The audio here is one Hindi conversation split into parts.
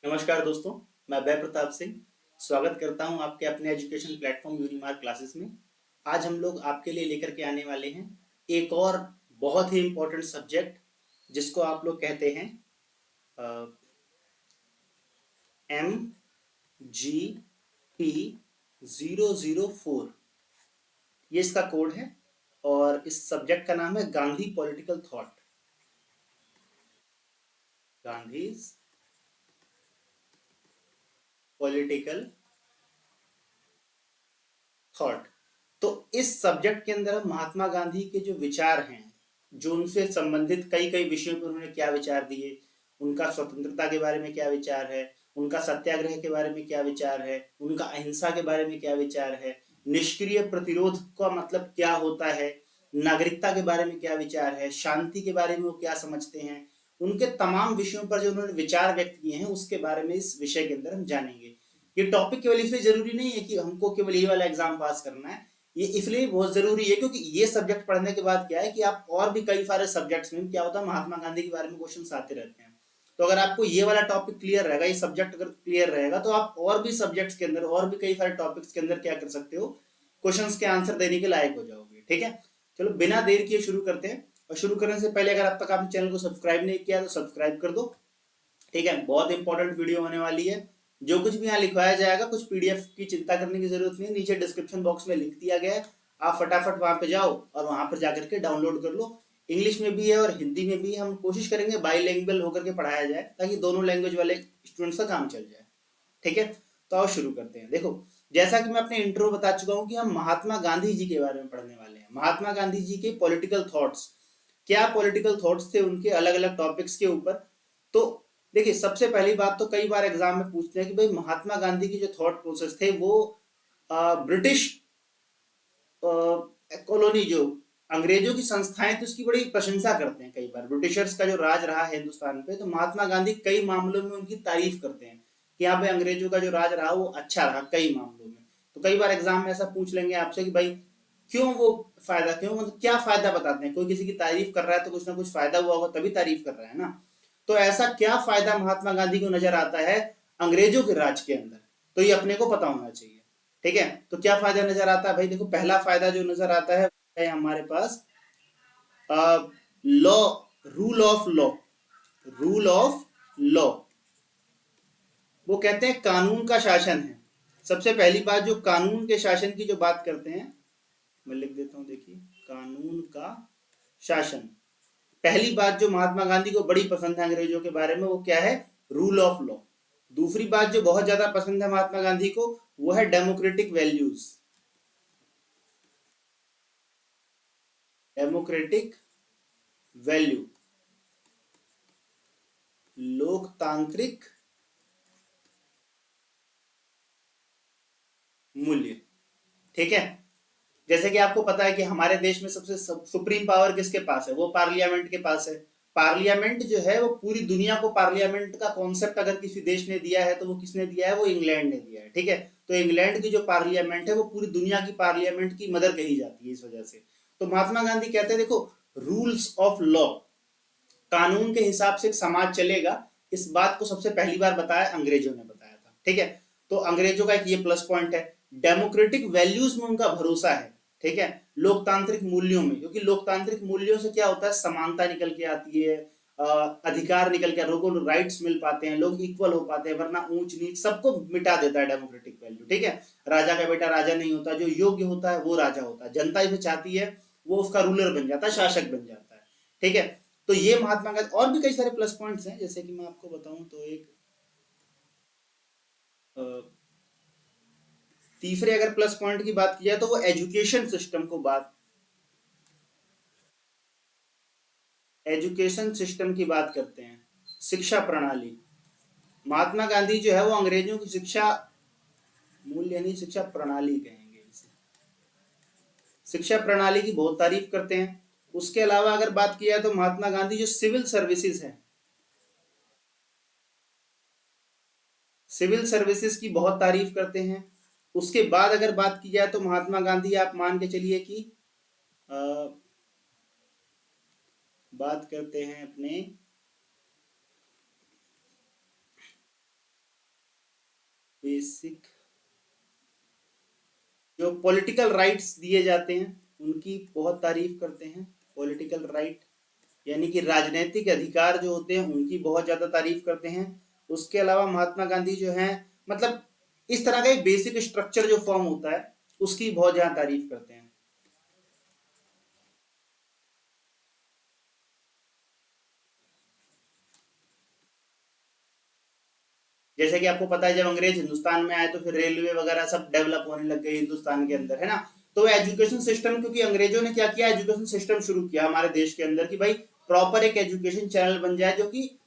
नमस्कार दोस्तों, मैं अभय प्रताप सिंह स्वागत करता हूं आपके अपने एजुकेशन प्लेटफॉर्म यूनिमार्क क्लासेस में। आज हम लोग आपके लिए लेकर के आने वाले हैं एक और बहुत ही इम्पोर्टेंट सब्जेक्ट जिसको आप लोग कहते हैं MGP 004। ये इसका कोड है और इस सब्जेक्ट का नाम है Gandhi political thought. Gandhi political thought. तो इस सब्जेक्ट के अंदर हम महात्मा गांधी के जो विचार हैं, जो उनसे संबंधित कई कई विषयों पर उन्होंने क्या विचार दिए, उनका स्वतंत्रता के बारे में क्या विचार है, उनका सत्याग्रह के बारे में क्या विचार है, उनका अहिंसा के बारे में क्या विचार है, निष्क्रिय प्रतिरोध का मतलब क्या होता है, नागरिकता के बारे में क्या विचार है, शांति के बारे में वो क्या समझते हैं, उनके तमाम विषयों पर जो उन्होंने विचार व्यक्त किए हैं उसके बारे में इस विषय के अंदर हम जानेंगे। ये टॉपिक केवल इसलिए जरूरी नहीं है कि हमको केवल ये वाला एग्जाम पास करना है, ये इसलिए बहुत जरूरी है क्योंकि ये सब्जेक्ट पढ़ने के बाद क्या है कि आप और भी कई सारे सब्जेक्ट्स में क्या होता है महात्मा गांधी के बारे में क्वेश्चन आते रहते हैं। तो अगर आपको ये वाला टॉपिक क्लियर रहेगा, ये सब्जेक्ट अगर क्लियर रहेगा तो आप और भी सब्जेक्ट्स के अंदर और भी कई सारे टॉपिक्स के अंदर क्या कर सकते हो, क्वेश्चंस के आंसर देने के लायक हो जाओगे। ठीक है, चलो बिना देर किए शुरू करते हैं। और शुरू करने से पहले अगर अब तक आपने चैनल को सब्सक्राइब नहीं किया तो सब्सक्राइब कर दो। ठीक है, बहुत इंपॉर्टेंट वीडियो होने वाली है। जो कुछ भी यहाँ लिखवाया जाएगा, कुछ पीडीएफ की चिंता करने की जरूरत नहीं है, नीचे डिस्क्रिप्शन बॉक्स में लिंक दिया गया है, आप फटाफट वहां पे जाओ और वहां पर जाकर के डाउनलोड कर लो। इंग्लिश में भी है और हिंदी में भी। हम कोशिश करेंगे बाईलैंग्वेज होकर के पढ़ाया जाए ताकि दोनों लैंग्वेज वाले स्टूडेंट्स का काम चल जाए। ठीक है, तो आओ शुरू करते हैं। देखो, जैसा कि मैं अपने इंट्रो बता चुका हूं कि हम महात्मा गांधी जी के बारे में पढ़ने वाले हैं। महात्मा गांधी जी के पॉलिटिकल थॉट्स, क्या पॉलिटिकल थॉट्स थे उनके अलग अलग टॉपिक्स के ऊपर। तो देखिए, सबसे पहली बात तो कई बार एग्जाम में पूछते हैं कि भाई महात्मा गांधी की जो थॉट प्रोसेस थे वो ब्रिटिश कॉलोनी, जो अंग्रेजों की संस्थाएं थी उसकी बड़ी प्रशंसा करते हैं। कई बार ब्रिटिशर्स का जो राज रहा है हिंदुस्तान पे, तो महात्मा गांधी कई मामलों में उनकी तारीफ करते हैं कि यहाँ पे अंग्रेजों का जो राज रहा वो अच्छा रहा कई मामलों में। तो कई बार एग्जाम में ऐसा पूछ लेंगे आपसे कि भाई क्यों वो फायदा, क्यों मतलब क्या फायदा बताते हैं। कोई किसी की तारीफ कर रहा है तो कुछ ना कुछ फायदा हुआ होगा तभी तारीफ कर रहा है ना। तो ऐसा क्या फायदा महात्मा गांधी को नजर आता है अंग्रेजों के राज के अंदर, तो ये अपने को पता होना चाहिए। ठीक है, तो क्या फायदा नजर आता है भाई? देखो, पहला फायदा जो नजर आता है हमारे पास law, rule of law. Rule of law, वो कहते हैं कानून का शासन है। सबसे पहली बात, जो कानून के शासन की जो बात करते हैं, मैं लिख देता हूं, देखिए, कानून का शासन। पहली बात जो महात्मा गांधी को बड़ी पसंद है अंग्रेजों के बारे में, वो क्या है? Rule of law. दूसरी बात जो बहुत ज्यादा पसंद है महात्मा गांधी को, वो है डेमोक्रेटिक वैल्यूज। डेमोक्रेटिक वैल्यू, लोकतांत्रिक मूल्य। ठीक है, जैसे कि आपको पता है कि हमारे देश में सबसे सुप्रीम पावर किसके पास है? वो पार्लियामेंट के पास है। पार्लियामेंट जो है वो पूरी दुनिया को, पार्लियामेंट का कॉन्सेप्ट अगर किसी देश ने दिया है तो वो किसने दिया है? वो इंग्लैंड ने दिया है। ठीक है, तो इंग्लैंड की जो पार्लियामेंट है वो पूरी दुनिया की पार्लियामेंट की मदर कही जाती है इस वजह से। तो महात्मा गांधी कहते हैं देखो, रूल्स ऑफ लॉ, कानून के हिसाब से समाज चलेगा, इस बात को सबसे पहली बार बताया अंग्रेजों ने बताया था। ठीक है, तो अंग्रेजों का एक ये प्लस पॉइंट है। डेमोक्रेटिक वैल्यूज में उनका भरोसा है। ठीक है, लोकतांत्रिक मूल्यों में, क्योंकि लोकतांत्रिक मूल्यों से क्या होता है? समानता निकल के आती है, अधिकार निकल के, लोगों को राइट्स मिल पाते हैं, लोग इक्वल हो पाते हैं, वरना ऊंच नीच सबको मिटा देता है डेमोक्रेटिक वैल्यू। ठीक है, राजा का बेटा राजा नहीं होता, जो योग्य होता है वो राजा होता है। जनता इसे चाहती है, वो उसका रूलर बन जाता है, शासक बन जाता है। ठीक है, तो ये महात्मा गांधी, और भी कई सारे प्लस पॉइंट्स हैं, जैसे कि मैं आपको बताऊं तो एक अ, तीसरे अगर प्लस पॉइंट की बात की जाए तो वो एजुकेशन सिस्टम को बात, एजुकेशन सिस्टम की बात करते हैं, शिक्षा प्रणाली। महात्मा गांधी जो है वो अंग्रेजों की शिक्षा मूल्य नहीं, शिक्षा प्रणाली कहेंगे इसे, शिक्षा प्रणाली की बहुत तारीफ करते हैं। उसके अलावा अगर बात की जाए तो महात्मा गांधी जो सिविल सर्विसेज है, सिविल सर्विसेज की बहुत तारीफ करते हैं। उसके बाद अगर बात की जाए तो महात्मा गांधी, आप मान के चलिए कि अ, बात करते हैं अपने बेसिक जो पॉलिटिकल राइट्स दिए जाते हैं उनकी बहुत तारीफ करते हैं। पॉलिटिकल राइट यानी कि राजनीतिक अधिकार जो होते हैं उनकी बहुत ज्यादा तारीफ करते हैं। उसके अलावा महात्मा गांधी जो है मतलब इस तरह का एक बेसिक स्ट्रक्चर जो फॉर्म होता है उसकी बहुत ज्यादा तारीफ करते हैं। जैसे कि आपको पता है जब अंग्रेज हिंदुस्तान में आए तो फिर रेलवे वगैरह सब डेवलप होने लग गए हिंदुस्तान के अंदर, है ना। तो एजुकेशन सिस्टम, क्योंकि अंग्रेजों ने क्या किया, एजुकेशन सिस्टम शुरू किया हमारे देश के अंदर कि भाई प्रॉपर एक एजुकेशन चैनल बन जाए जो कि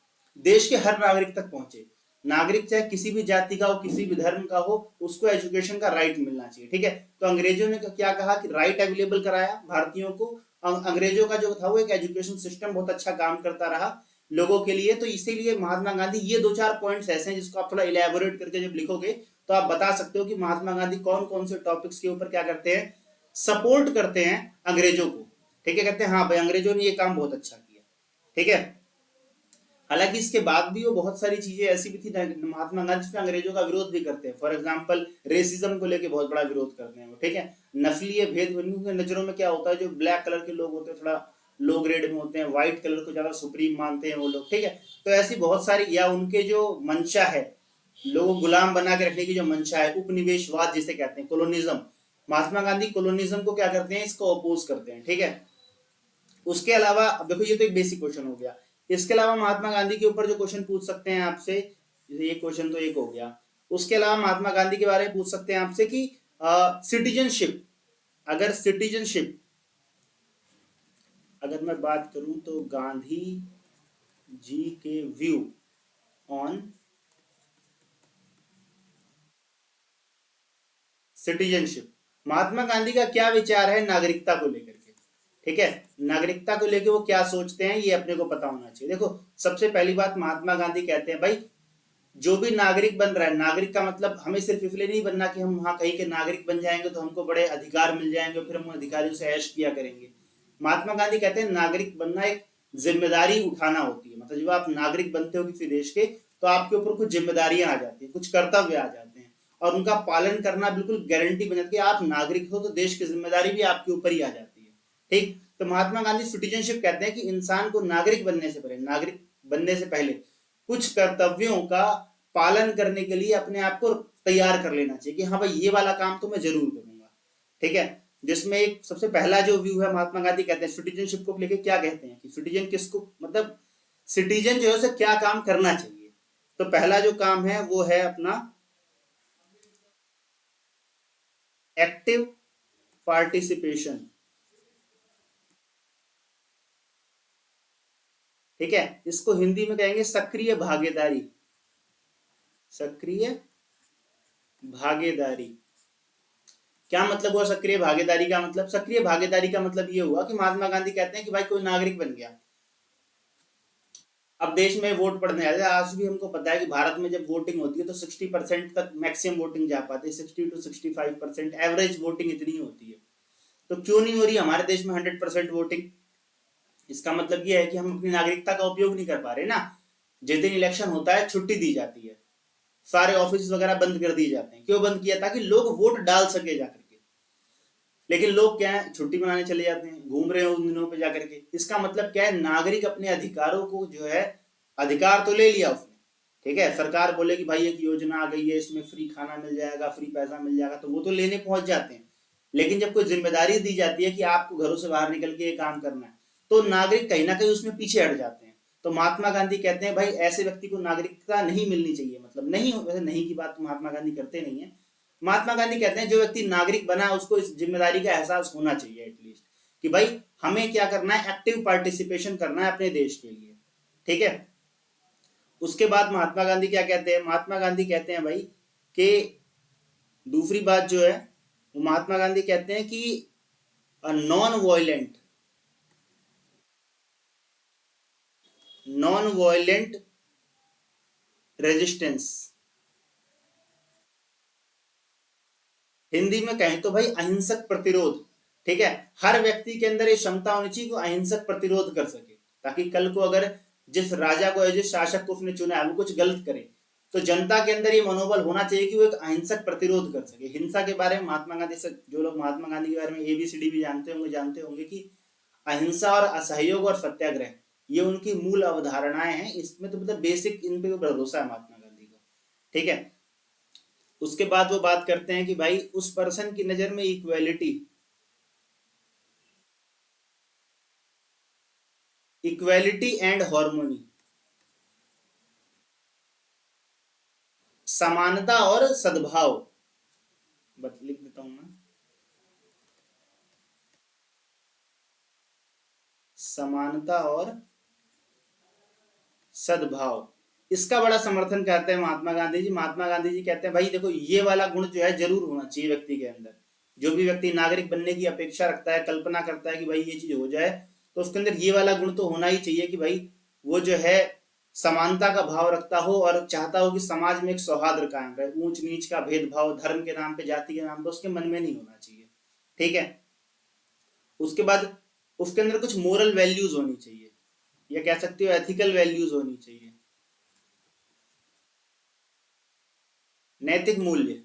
देश के हर नागरिक तक पहुंचे। नागरिक चाहे किसी भी जाति का हो, किसी भी धर्म का हो, उसको एजुकेशन का राइट मिलना चाहिए, ठीक है। तो अंग्रेजों ने क्या कहा कि राइट अवेलेबल कराया भारतीयों को। अंग्रेजों का जो था वो एक एजुकेशन सिस्टम बहुत अच्छा काम करता रहा लोगों के लिए। तो इसीलिए महात्मा गांधी, ये 2-4 पॉइंट्स ऐसे हैं जिसको आप थोड़ा इलेबोरेट करके जब लिखोगे तो आप बता सकते हो कि महात्मा गांधी कौन कौन से टॉपिक्स के ऊपर क्या करते हैं, सपोर्ट करते हैं अंग्रेजों को, ठीक है। कहते हैं हाँ भाई अंग्रेजों ने ये काम बहुत अच्छा किया, ठीक है। हालांकि इसके बाद भी वो बहुत सारी चीजें ऐसी भी थी महात्मा गांधी पे अंग्रेजों का विरोध भी करते हैं। फॉर एग्जांपल रेसिज्म को लेके बहुत बड़ा विरोध करते हैं वो, ठीक है। नस्लीय भेद उनकी नजरों में क्या होता है, जो ब्लैक कलर के लोग होते हैं थोड़ा लो ग्रेड में होते हैं, व्हाइट कलर को ज्यादा सुप्रीम मानते हैं वो लोग, ठीक है। तो ऐसी बहुत सारी, या उनके जो मंशा है लोगों को गुलाम बना के रखने की जो मंशा है, उपनिवेशवाद जिसे कहते हैं, कोलोनिज्म, महात्मा गांधी कोलोनिज्म को क्या करते हैं, इसको अपोज करते हैं, ठीक है। उसके अलावा अब देखो ये तो एक बेसिक क्वेश्चन हो गया। इसके अलावा महात्मा गांधी के ऊपर जो क्वेश्चन पूछ सकते हैं आपसे, जैसे ये क्वेश्चन तो एक हो गया। उसके अलावा महात्मा गांधी के बारे में पूछ सकते हैं आपसे कि सिटीजनशिप, अगर सिटीजनशिप अगर मैं बात करूं तो गांधी जी के view on citizenship, Mahatma Gandhi का क्या विचार है नागरिकता को लेकर के, ठीक है। नागरिकता को लेकर वो क्या सोचते हैं ये अपने को पता होना चाहिए। देखो सबसे पहली बात महात्मा गांधी कहते हैं भाई जो भी नागरिक बन रहा है, नागरिक का मतलब हमें सिर्फ इसलिए नहीं बनना कि हम वहां कहीं के नागरिक बन जाएंगे तो हमको बड़े अधिकार मिल जाएंगे फिर हम अधिकारियों से ऐश किया करेंगे। महात्मा गांधी कहते हैं नागरिक बनना एक जिम्मेदारी उठाना होती है। मतलब जब आप नागरिक बनते हो किसी देश के तो आपके ऊपर कुछ जिम्मेदारियां आ जाती है, कुछ कर्तव्य आ जाते हैं और उनका पालन करना बिल्कुल गारंटी बन जाती है। आप नागरिक हो तो देश की जिम्मेदारी भी आपके ऊपर ही आ जाती है, ठीक। तो महात्मा गांधी सिटीजनशिप कहते हैं कि इंसान को नागरिक बनने से पहले कुछ कर्तव्यों का पालन करने के लिए अपने आप को तैयार कर लेना चाहिए कि हाँ भाई ये वाला काम तो मैं जरूर करूंगा, ठीक है। जिसमें एक सबसे पहला जो व्यू है महात्मा गांधी कहते हैं सिटीजनशिप को लेके क्या कहते हैं कि सिटीजन किसको, मतलब सिटीजन जो है उसे क्या काम करना चाहिए। तो पहला जो काम है वो है अपना एक्टिव पार्टिसिपेशन, ठीक है। इसको हिंदी में कहेंगे सक्रिय भागीदारी, सक्रिय भागीदारी। क्या मतलब हुआ सक्रिय भागीदारी का मतलब, सक्रिय भागीदारी का मतलब ये हुआ कि महात्मा गांधी कहते हैं कि भाई कोई नागरिक बन गया, अब देश में वोट पड़ने आते हैं। आज भी हमको पता है कि भारत में जब वोटिंग होती है तो 60% तक मैक्सिमम वोटिंग जा पाती है, 60 to 65% एवरेज वोटिंग इतनी होती है। तो क्यों नहीं हो रही हमारे देश में 100% वोटिंग? इसका मतलब ये है कि हम अपनी नागरिकता का उपयोग नहीं कर पा रहे ना। जिस दिन इलेक्शन होता है छुट्टी दी जाती है, सारे ऑफिस वगैरह बंद कर दिए जाते हैं। क्यों बंद किया? ताकि लोग वोट डाल सके जाकर के। लेकिन लोग क्या है, छुट्टी मनाने चले जाते हैं, घूम रहे हो उन दिनों पे जाकर के। इसका मतलब क्या है, नागरिक अपने अधिकारों को जो है, अधिकार तो ले लिया उसने, ठीक है। सरकार बोले कि भाई एक योजना आ गई है इसमें फ्री खाना मिल जाएगा, फ्री पैसा मिल जाएगा, तो वो तो लेने पहुंच जाते हैं। लेकिन जब कोई जिम्मेदारी दी जाती है कि आपको घरों से बाहर निकल के ये काम करना है तो नागरिक कहीं ना कहीं उसमें पीछे हट जाते हैं। तो महात्मा गांधी कहते हैं भाई ऐसे व्यक्ति को नागरिकता नहीं मिलनी चाहिए। मतलब नहीं, वैसे नहीं की बात महात्मा गांधी करते नहीं है। महात्मा गांधी कहते हैं जो व्यक्ति नागरिक बना उसको इस जिम्मेदारी का एहसास होना चाहिए एटलीस्ट, कि भाई हमें क्या करना है, एक्टिव पार्टिसिपेशन करना है अपने देश के लिए, ठीक है। उसके बाद महात्मा गांधी क्या कहते हैं, महात्मा गांधी कहते हैं भाई कि दूसरी बात जो है वो महात्मा गांधी कहते हैं कि नॉन वायलेंट रेजिस्टेंस, हिंदी में कहें तो भाई अहिंसक प्रतिरोध, ठीक है। हर व्यक्ति के अंदर ये क्षमता होनी चाहिए कि अहिंसक प्रतिरोध कर सके, ताकि कल को अगर जिस राजा को, जिस शासक को उसने चुना है वो कुछ गलत करे तो जनता के अंदर ये मनोबल होना चाहिए कि वो एक अहिंसक प्रतिरोध कर सके। हिंसा के बारे में महात्मा गांधी से, जो लोग महात्मा गांधी के बारे में ABCD भी जानते होंगे कि अहिंसा और असहयोग और सत्याग्रह ये उनकी मूल अवधारणाएं हैं। इसमें तो मतलब बेसिक इन पे भरोसा है महात्मा गांधी को, ठीक है। उसके बाद वो बात करते हैं कि भाई उस पर्सन की नजर में इक्वेलिटी एंड हार्मोनी, समानता और सद्भाव, लिख देता हूं मैं, समानता और सद्भाव, इसका बड़ा समर्थन करते हैं महात्मा गांधी जी। महात्मा गांधी जी कहते हैं भाई देखो ये वाला गुण जो है जरूर होना चाहिए व्यक्ति के अंदर। जो भी व्यक्ति नागरिक बनने की अपेक्षा रखता है, कल्पना करता है कि भाई ये चीज हो जाए, तो उसके अंदर ये वाला गुण तो होना ही चाहिए कि भाई वो जो है समानता का भाव रखता हो और चाहता हो कि समाज में एक सौहार्द कायम रहे। ऊंच नीच का भेदभाव धर्म के नाम पे, जाति के नाम पे उसके मन में नहीं होना चाहिए, ठीक है। उसके बाद उसके अंदर कुछ मोरल वैल्यूज होनी चाहिए, या कह सकते हो एथिकल वैल्यूज होनी चाहिए, नैतिक मूल्य।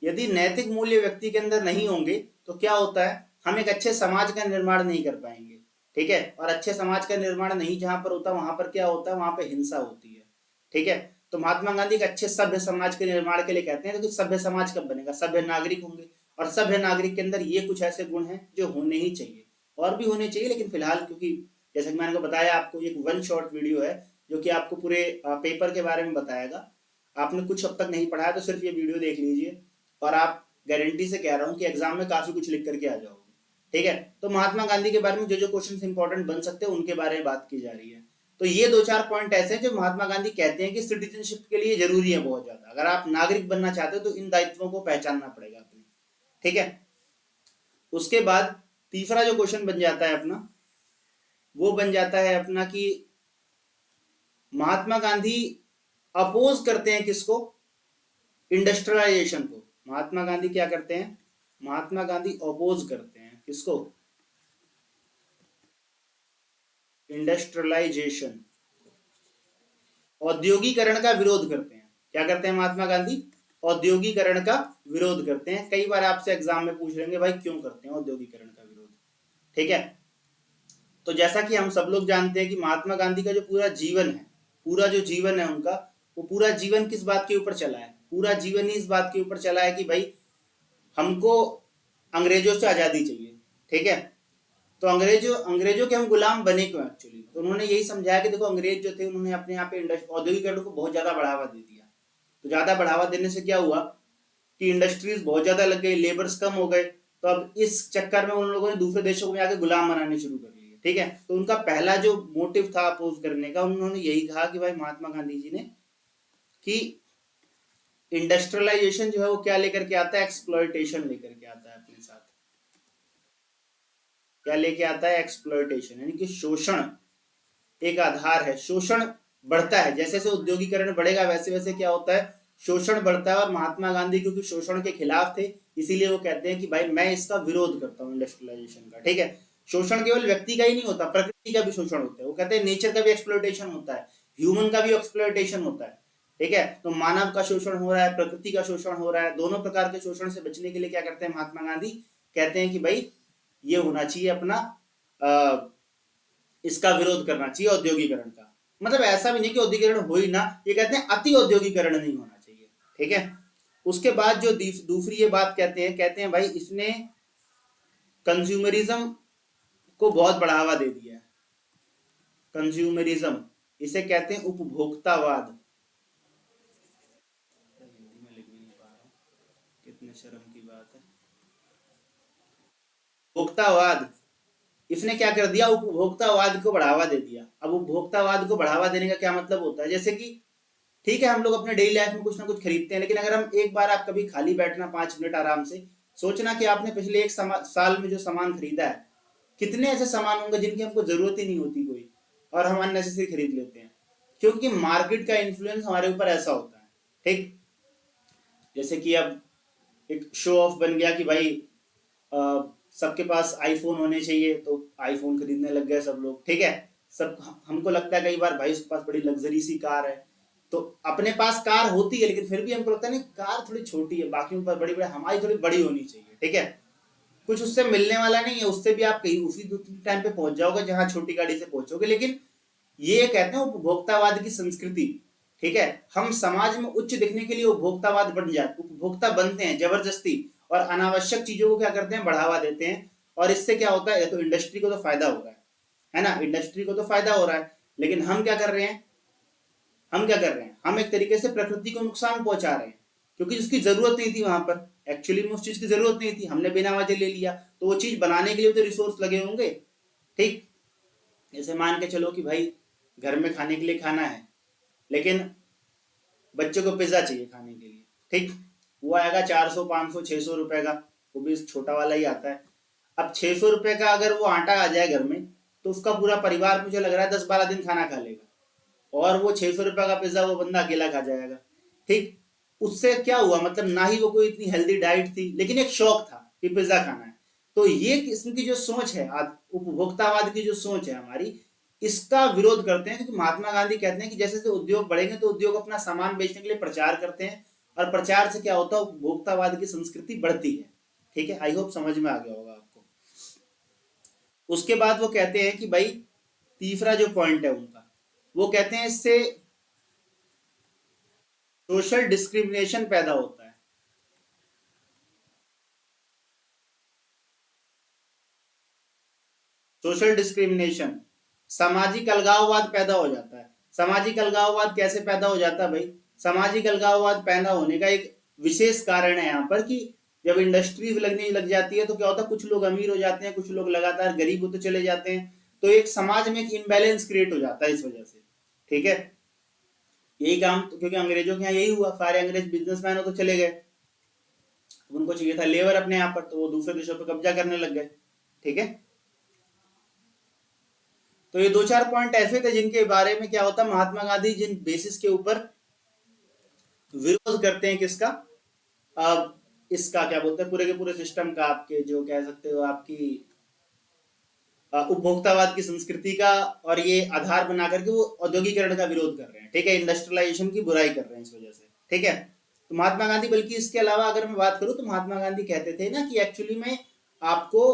यदि नैतिक मूल्य व्यक्ति के अंदर नहीं होंगे तो क्या होता है, हम एक अच्छे समाज का निर्माण नहीं कर पाएंगे, ठीक है। और अच्छे समाज का निर्माण नहीं जहां पर होता, वहां पर क्या होता है, वहां पर हिंसा होती है, ठीक है। तो महात्मा गांधी एक अच्छे सभ्य समाज के निर्माण के लिए कहते हैं, तो सभ्य समाज कब बनेगा, सभ्य नागरिक होंगे। और सभ्य नागरिक के अंदर ये कुछ ऐसे गुण हैं जो होने ही चाहिए, और भी होने चाहिए, लेकिन फिलहाल क्योंकि जैसे कि मैंने को बताया, आपको एक वन शॉट वीडियो है जो कि आपको पूरे पेपर के बारे में बताएगा। आपने कुछ अब तक नहीं पढ़ा है तो सिर्फ ये वीडियो देख लीजिए, और आप गारंटी से कह रहा हूं कि एग्जाम में काफी कुछ लिख करके आ जाओगे, ठीक है। तो महात्मा गांधी के बारे में जो जो क्वेश्चन इंपॉर्टेंट बन सकते हैं उनके बारे में बात की जा रही है। तो ये 2-4 पॉइंट ऐसे हैं जो महात्मा गांधी कहते हैं कि सिटीजनशिप के लिए जरूरी है बहुत ज्यादा। अगर आप नागरिक बनना चाहते हो तो इन दायित्वों को पहचानना पड़ेगा अपने, ठीक है। उसके बाद तीसरा जो क्वेश्चन बन जाता है अपना, वो बन जाता है अपना कि महात्मा गांधी अपोज करते हैं किसको, इंडस्ट्रियलाइजेशन को। महात्मा गांधी क्या करते हैं, महात्मा गांधी अपोज करते हैं किसको, इंडस्ट्रियलाइजेशन, औद्योगिकरण का विरोध करते हैं। क्या करते हैं महात्मा गांधी, औद्योगिकरण का विरोध करते हैं। कई बार आपसे एग्जाम में पूछ लेंगे भाई क्यों करते हैं औद्योगिकरण का विरोध, ठीक है। तो जैसा कि हम सब लोग जानते हैं कि महात्मा गांधी का जो पूरा जीवन है, पूरा जो जीवन है उनका, वो पूरा जीवन किस बात के ऊपर चला है, पूरा जीवन ही इस बात के ऊपर चला है कि भाई हमको अंग्रेजों से आजादी चाहिए, ठीक है। तो अंग्रेजों के हम गुलाम बने क्यों एक्चुअली, तो उन्होंने यही समझाया कि देखो अंग्रेज जो थे उन्होंने अपने यहाँ पे औद्योगिकरण को बहुत ज्यादा बढ़ावा दे दिया। तो ज्यादा बढ़ावा देने से क्या हुआ कि इंडस्ट्रीज बहुत ज्यादा लग गई, लेबर्स कम हो गए। तो अब इस चक्कर में उन लोगों ने दूसरे देशों में आके गुलाम बनाने शुरू कर लिए, ठीक है। तो उनका पहला जो मोटिव था अपोज करने का, उन्होंने यही कहा कि भाई महात्मा गांधी जी ने कि इंडस्ट्रियलाइजेशन जो है वो क्या लेकर के आता है, एक्सप्लॉयटेशन लेकर के आता है अपने साथ। क्या लेके आता है, एक्सप्लॉयटेशन, यानी कि शोषण एक आधार है। शोषण बढ़ता है, जैसे जैसे उद्योगिकरण बढ़ेगा वैसे वैसे क्या होता है, शोषण बढ़ता है। और महात्मा गांधी क्योंकि शोषण के खिलाफ थे, इसीलिए वो कहते हैं कि भाई मैं इसका विरोध करता हूँ इंडस्ट्रियलाइजेशन का, ठीक है। शोषण केवल व्यक्ति का ही नहीं होता, प्रकृति का भी शोषण होता है। वो कहते हैं नेचर का भी एक्सप्लॉयटेशन होता है, ह्यूमन का भी एक्सप्लॉयटेशन होता है, ठीक है। तो मानव का शोषण हो रहा है, प्रकृति का शोषण हो रहा है। दोनों प्रकार के शोषण से बचने के लिए क्या करते हैं महात्मा गांधी, कहते हैं कि भाई ये होना चाहिए अपना इसका विरोध करना चाहिए औद्योगिकरण का। मतलब ऐसा भी नहीं कि औद्योगिकरण हो ही ना, ये कहते हैं अति औद्योगिकरण नहीं होना चाहिए, ठीक है। उसके बाद जो दूसरी ये बात कहते हैं भाई इसने कंज्यूमरिज्म को बहुत बढ़ावा दे दिया है। कंज्यूमरिज्म, इसे कहते हैं उपभोक्तावाद। हिंदी में लिख भी नहीं पा रहा हूं, कितने शर्म की बात है। उपभोक्तावाद, इसने क्या कर दिया, उपभोक्तावाद को बढ़ावा दे दिया। अब उपभोक्तावाद को बढ़ावा देने का क्या मतलब होता है, जैसे कि ठीक है हम लोग अपने डेली लाइफ में कुछ ना कुछ खरीदते हैं, लेकिन अगर हम एक बार, आप कभी खाली बैठना 5 मिनट आराम से सोचना कि आपने पिछले 1 साल में जो सामान खरीदा है, कितने ऐसे सामान होंगे जिनकी हमको जरूरत ही नहीं होती कोई, और हम अननेसेसरी खरीद लेते हैं, क्योंकि मार्केट का इन्फ्लुएंस हमारे ऊपर ऐसा होता है, ठीक। जैसे कि अब एक शो ऑफ बन गया कि भाई सबके पास आईफोन होने चाहिए, तो आईफोन खरीदने लग गए सब लोग, ठीक है। सब हमको लगता है कई बार भाई उसके पास बड़ी लग्जरी सी कार है, तो अपने पास कार होती है लेकिन फिर भी हमको लगता है नहीं कार थोड़ी छोटी है, बाकियों पर बड़ी बड़ी, हमारी थोड़ी बड़ी होनी चाहिए, ठीक है। कुछ उससे मिलने वाला नहीं है, उससे भी आप कहीं उसी टाइम पे पहुंच जाओगे जहां छोटी गाड़ी से पहुंचोगे। लेकिन ये कहते हैं उपभोक्तावाद की संस्कृति, ठीक है। हम समाज में उच्च दिखने के लिए उपभोक्तावाद बन जाते, उपभोक्ता बनते हैं जबरदस्ती, और अनावश्यक चीजों को क्या करते हैं, बढ़ावा देते हैं। और इससे क्या होता है, तो इंडस्ट्री को तो फायदा हो रहा है ना, इंडस्ट्री को तो फायदा हो रहा है, लेकिन हम क्या कर रहे हैं, हम क्या कर रहे हैं, हम एक तरीके से प्रकृति को नुकसान पहुंचा रहे हैं, क्योंकि उसकी जरूरत नहीं थी वहां पर, एक्चुअली में उस चीज की जरूरत नहीं थी, हमने बिना वजह ले लिया, तो वो चीज बनाने के लिए तो रिसोर्स लगे होंगे, ठीक। जैसे मान के चलो कि भाई घर में खाने के लिए खाना है, लेकिन बच्चे को पिज्जा चाहिए खाने के लिए, ठीक। वो आएगा 400 500 600 रुपए का, वो भी छोटा वाला ही आता है। अब 600 रुपए का अगर वो आटा आ जाए घर में, तो उसका पूरा परिवार मुझे लग रहा है 10-12 दिन खाना खा लेगा, और वो 600 रुपए का पिज्जा वो बंदा अकेला खा जाएगा, ठीक। उससे क्या हुआ, मतलब ना ही वो कोई इतनी हेल्दी डाइट थी, लेकिन एक शौक था कि पिज्जा खाना है। तो ये किस्म की जो सोच है, उपभोक्तावाद की जो सोच है हमारी, इसका विरोध करते हैं, क्योंकि महात्मा गांधी कहते हैं कि जैसे जैसे उद्योग बढ़ेंगे तो उद्योग अपना सामान बेचने के लिए प्रचार करते हैं, और प्रचार से क्या होता है, उपभोक्तावाद की संस्कृति बढ़ती है, ठीक है। आई होप समझ में आ गया होगा आपको। उसके बाद वो कहते हैं कि भाई तीसरा जो पॉइंट है उनका, वो कहते हैं इससे सोशल डिस्क्रिमिनेशन पैदा होता है। सोशल डिस्क्रिमिनेशन, सामाजिक अलगाववाद पैदा हो जाता है। सामाजिक अलगाववाद कैसे पैदा हो जाता है भाई, सामाजिक अलगाववाद पैदा होने का एक विशेष कारण है यहाँ पर, कि जब इंडस्ट्रीज लगने लग जाती है तो क्या होता है, कुछ लोग अमीर हो जाते हैं, कुछ लोग लगातार गरीब होते चले जाते हैं, तो एक समाज में एक इम्बैलेंस क्रिएट हो जाता है इस वजह से, ठीक है। यही काम तो, क्योंकि अंग्रेजों के यहाँ यही हुआ, सारे अंग्रेज बिजनेसमैन हो तो चले गए, उनको चाहिए था लेबर अपने यहाँ पर, तो वो दूसरे देशों पर कब्जा करने लग गए, ठीक है। तो ये 2-4 पॉइंट ऐसे थे जिनके बारे में क्या होता, महात्मा गांधी जिन बेसिस के ऊपर विरोध करते हैं किसका, अब इसका क्या बोलते हैं, पूरे के पूरे सिस्टम का, आपके जो कह सकते हो आपकी उपभोक्तावाद की संस्कृति का, और ये आधार बना करके वो औद्योगिकरण का विरोध कर रहे हैं, ठीक है, इंडस्ट्रियलाइजेशन की बुराई कर रहे हैं इस वजह से, ठीक है। तो महात्मा गांधी, बल्कि इसके अलावा अगर मैं बात करूं तो महात्मा गांधी कहते थे ना कि एक्चुअली में आपको